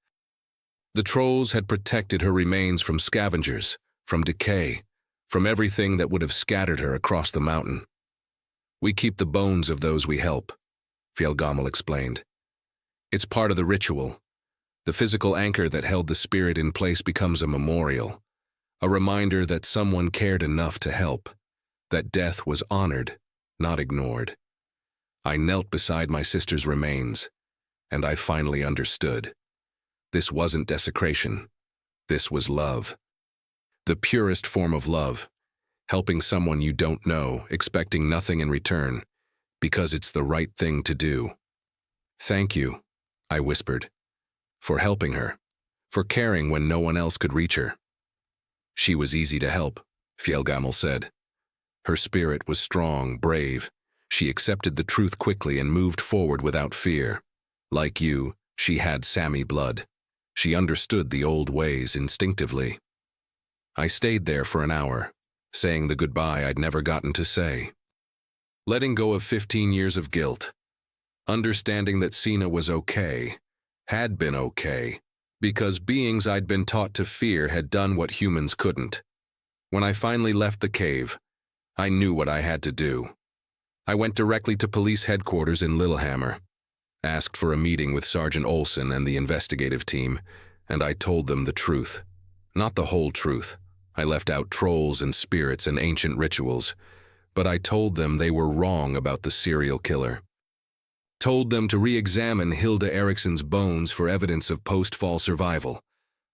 The trolls had protected her remains from scavengers, from decay, from everything that would have scattered her across the mountain. "We keep the bones of those we help," Fjellgammel explained. "It's part of the ritual. The physical anchor that held the spirit in place becomes a memorial, a reminder that someone cared enough to help, that death was honored, not ignored. I knelt beside my sister's remains, and I finally understood. This wasn't desecration. This was love. The purest form of love, helping someone you don't know, expecting nothing in return, because it's the right thing to do. Thank you, I whispered, for helping her, for caring when no one else could reach her. She was easy to help, Fjellgammal said. Her spirit was strong, brave. She accepted the truth quickly and moved forward without fear. Like you, she had Sami blood. She understood the old ways instinctively. I stayed there for an hour, saying the goodbye I'd never gotten to say. Letting go of 15 years of guilt. Understanding that Sina was okay, had been okay, because beings I'd been taught to fear had done what humans couldn't. When I finally left the cave, I knew what I had to do. I went directly to police headquarters in Lillehammer, asked for a meeting with Sergeant Olsen and the investigative team, and I told them the truth. Not the whole truth. I left out trolls and spirits and ancient rituals, but I told them they were wrong about the serial killer. Told them to re-examine Hilda Eriksson's bones for evidence of post-fall survival.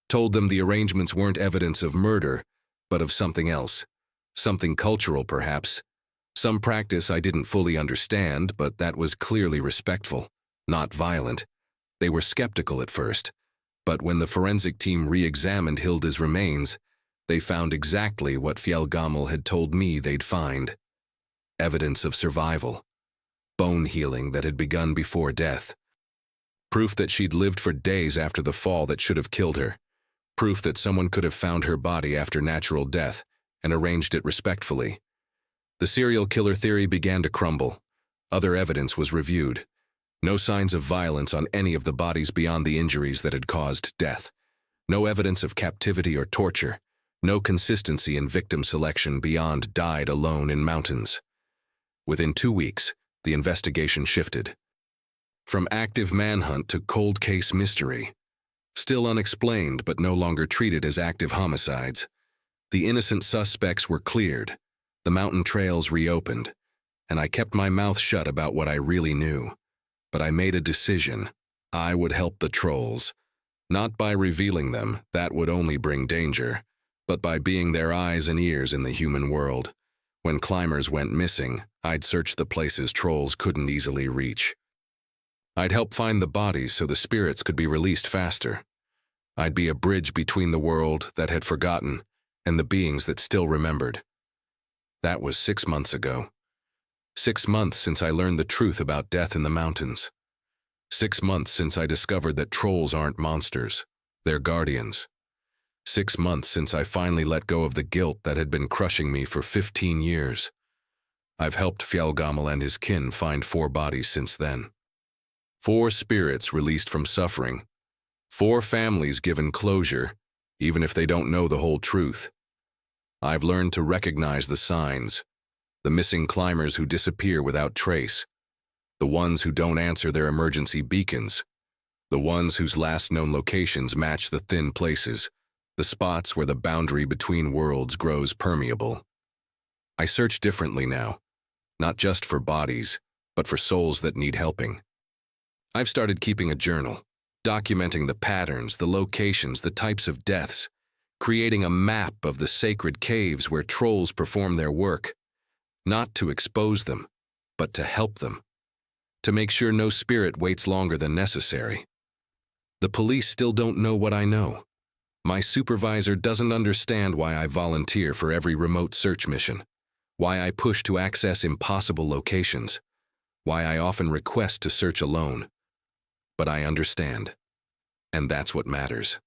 Told them the arrangements weren't evidence of murder, but of something else. Something cultural, perhaps. Some practice I didn't fully understand, but that was clearly respectful, not violent. They were skeptical at first, but when the forensic team re-examined Hilda's remains, they found exactly what Fjellgammal had told me they'd find. Evidence of survival. Bone healing that had begun before death. Proof that she'd lived for days after the fall that should have killed her. Proof that someone could have found her body after natural death and arranged it respectfully. The serial killer theory began to crumble. Other evidence was reviewed. No signs of violence on any of the bodies beyond the injuries that had caused death. No evidence of captivity or torture. No consistency in victim selection beyond died alone in mountains. Within 2 weeks, the investigation shifted. From active manhunt to cold case mystery. Still unexplained but no longer treated as active homicides. The innocent suspects were cleared, the mountain trails reopened, and I kept my mouth shut about what I really knew. But I made a decision. I would help the trolls. Not by revealing them, that would only bring danger, but by being their eyes and ears in the human world. When climbers went missing, I'd search the places trolls couldn't easily reach. I'd help find the bodies so the spirits could be released faster. I'd be a bridge between the world that had forgotten and the beings that still remembered. That was 6 months ago. 6 months since I learned the truth about death in the mountains. 6 months since I discovered that trolls aren't monsters, they're guardians. 6 months since I finally let go of the guilt that had been crushing me for 15 years. I've helped Fjellgammal and his kin find 4 bodies since then. 4 spirits released from suffering. 4 families given closure, even if they don't know the whole truth. I've learned to recognize the signs, the missing climbers who disappear without trace, the ones who don't answer their emergency beacons, the ones whose last known locations match the thin places, the spots where the boundary between worlds grows permeable. I search differently now, not just for bodies, but for souls that need helping. I've started keeping a journal, documenting the patterns, the locations, the types of deaths, creating a map of the sacred caves where trolls perform their work, not to expose them, but to help them, to make sure no spirit waits longer than necessary. The police still don't know what I know. My supervisor doesn't understand why I volunteer for every remote search mission, why I push to access impossible locations, why I often request to search alone. But I understand, and that's what matters.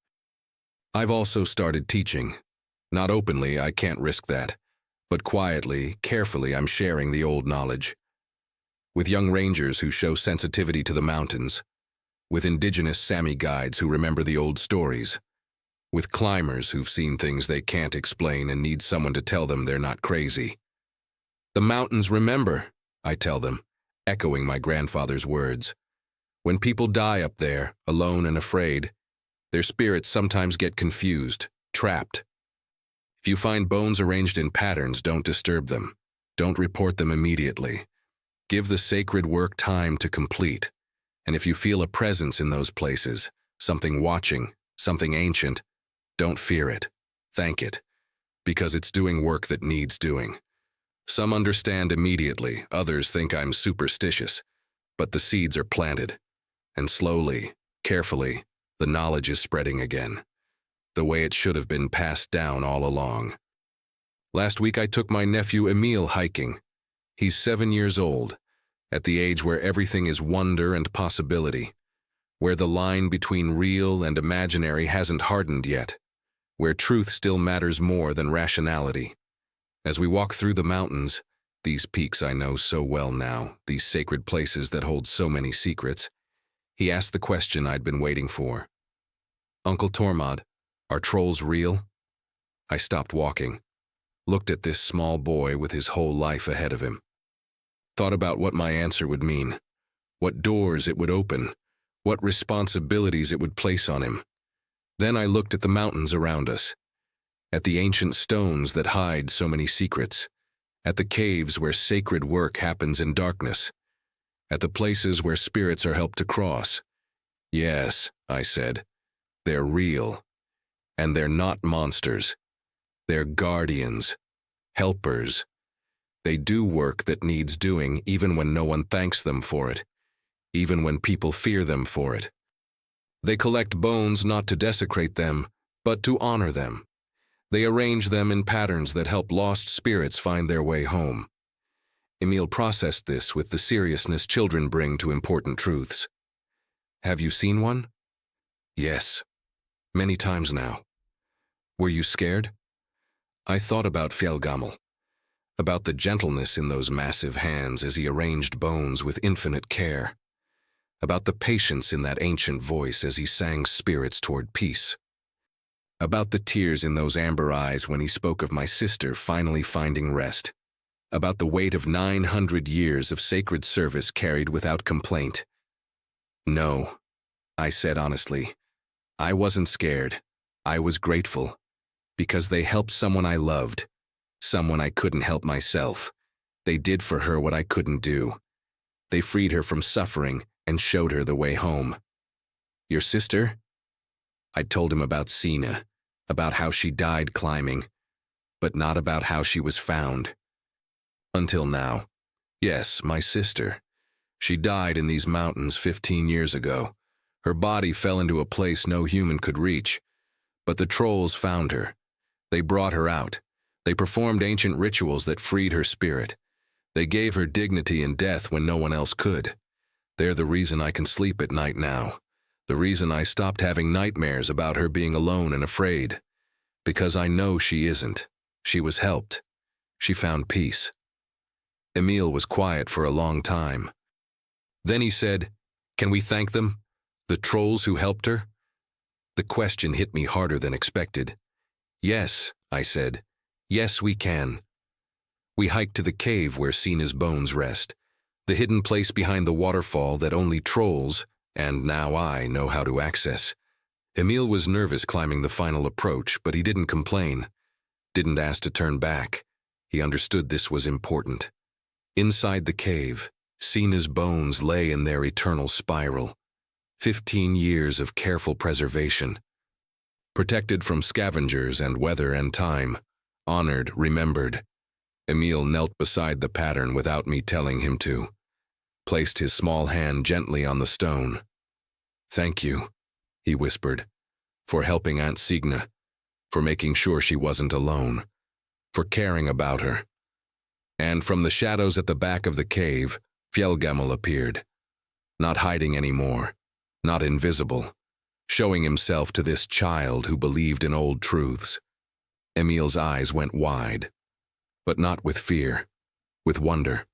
I've also started teaching. Not openly, I can't risk that, but quietly, carefully, I'm sharing the old knowledge. With young rangers who show sensitivity to the mountains, with indigenous Sami guides who remember the old stories, with climbers who've seen things they can't explain and need someone to tell them they're not crazy. The mountains remember, I tell them, echoing my grandfather's words. When people die up there, alone and afraid, Their spirits sometimes get confused, trapped. If you find bones arranged in patterns, don't disturb them. Don't report them immediately. Give the sacred work time to complete. And if you feel a presence in those places, something watching, something ancient, don't fear it. Thank it. Because it's doing work that needs doing. Some understand immediately, others think I'm superstitious. But the seeds are planted. And slowly, carefully, the knowledge is spreading again. The way it should have been passed down all along. Last week I took my nephew Emil hiking. He's 7 years old, at the age where everything is wonder and possibility, where the line between real and imaginary hasn't hardened yet, where truth still matters more than rationality. As we walk through the mountains, these peaks I know so well now, these sacred places that hold so many secrets, he asked the question I'd been waiting for. Uncle Tormod, are trolls real? I stopped walking, looked at this small boy with his whole life ahead of him. Thought about what my answer would mean, what doors it would open, what responsibilities it would place on him. Then I looked at the mountains around us, at the ancient stones that hide so many secrets, at the caves where sacred work happens in darkness, at the places where spirits are helped to cross. Yes, I said, they're real. And they're not monsters. They're guardians, helpers. They do work that needs doing even when no one thanks them for it, even when people fear them for it. They collect bones not to desecrate them, but to honor them. They arrange them in patterns that help lost spirits find their way home. Emil processed this with the seriousness children bring to important truths. Have you seen one? Yes. Many times now. Were you scared? I thought about Fjellgammel, about the gentleness in those massive hands as he arranged bones with infinite care, about the patience in that ancient voice as he sang spirits toward peace, about the tears in those amber eyes when he spoke of my sister finally finding rest, about the weight of 900 years of sacred service carried without complaint. No, I said honestly. I wasn't scared. I was grateful, because they helped someone I loved, someone I couldn't help myself. They did for her what I couldn't do. They freed her from suffering and showed her the way home. Your sister? I told him about Sina, about how she died climbing, but not about how she was found. Until now. Yes, my sister. She died in these mountains 15 years ago. Her body fell into a place no human could reach. But the trolls found her. They brought her out. They performed ancient rituals that freed her spirit. They gave her dignity in death when no one else could. They're the reason I can sleep at night now. The reason I stopped having nightmares about her being alone and afraid. Because I know she isn't. She was helped. She found peace. Emil was quiet for a long time. Then he said, "Can we thank them? The trolls who helped her?" The question hit me harder than expected. Yes, I said. Yes, we can. We hiked to the cave where Sina's bones rest, the hidden place behind the waterfall that only trolls, and now I, know how to access. Emil was nervous climbing the final approach, but he didn't complain. Didn't ask to turn back. He understood this was important. Inside the cave, Sina's bones lay in their eternal spiral. 15 years of careful preservation. Protected from scavengers and weather and time. Honored, remembered. Emil knelt beside the pattern without me telling him to. Placed his small hand gently on the stone. "Thank you," he whispered, "for helping Aunt Signa, for making sure she wasn't alone, for caring about her." And from the shadows at the back of the cave, Fjellgammel appeared. Not hiding anymore. Not invisible, showing himself to this child who believed in old truths. Emil's eyes went wide, but not with fear, with wonder.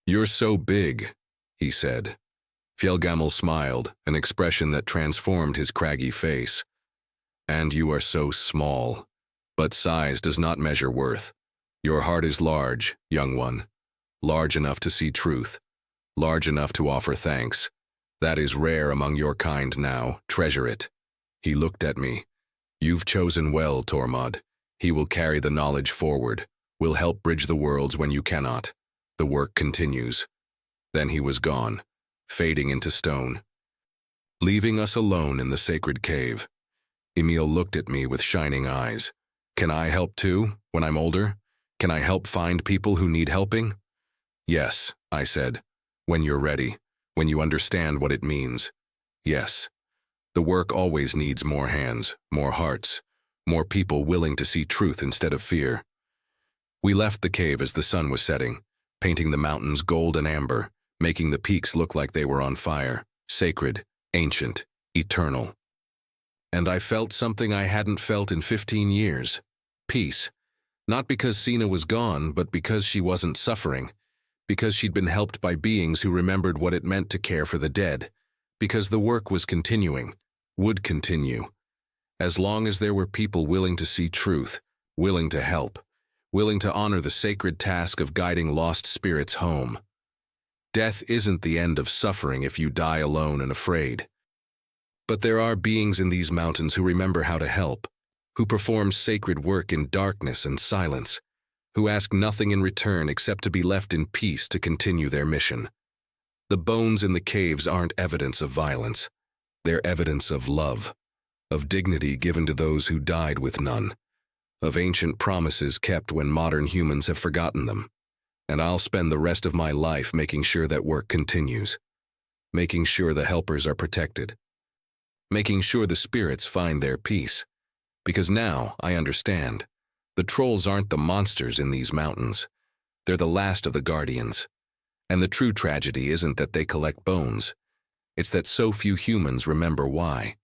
"You're so big," he said. Fjellgammel smiled, an expression that transformed his craggy face. "And you are so small, but size does not measure worth. Your heart is large, young one, large enough to see truth, large enough to offer thanks. That is rare among your kind now, treasure it." He looked at me. You've chosen well, Tormod. He will carry the knowledge forward, will help bridge the worlds when you cannot. The work continues. Then he was gone, fading into stone, leaving us alone in the sacred cave. Emil looked at me with shining eyes. Can I help too, when I'm older? Can I help find people who need helping? Yes, I said, when you're ready, when you understand what it means. Yes. The work always needs more hands, more hearts, more people willing to see truth instead of fear. We left the cave as the sun was setting, painting the mountains gold and amber, making the peaks look like they were on fire, sacred, ancient, eternal. And I felt something I hadn't felt in 15 years. Peace. Not because Sina was gone, but because she wasn't suffering. Because she'd been helped by beings who remembered what it meant to care for the dead. Because the work was continuing, would continue. As long as there were people willing to see truth, willing to help, willing to honor the sacred task of guiding lost spirits home. Death isn't the end of suffering if you die alone and afraid. But there are beings in these mountains who remember how to help, who perform sacred work in darkness and silence, who ask nothing in return except to be left in peace to continue their mission. The bones in the caves aren't evidence of violence. They're evidence of love, of dignity given to those who died with none, of ancient promises kept when modern humans have forgotten them. And I'll spend the rest of my life making sure that work continues, making sure the helpers are protected, making sure the spirits find their peace. Because now I understand. The trolls aren't the monsters in these mountains. They're the last of the guardians. And the true tragedy isn't that they collect bones. It's that so few humans remember why.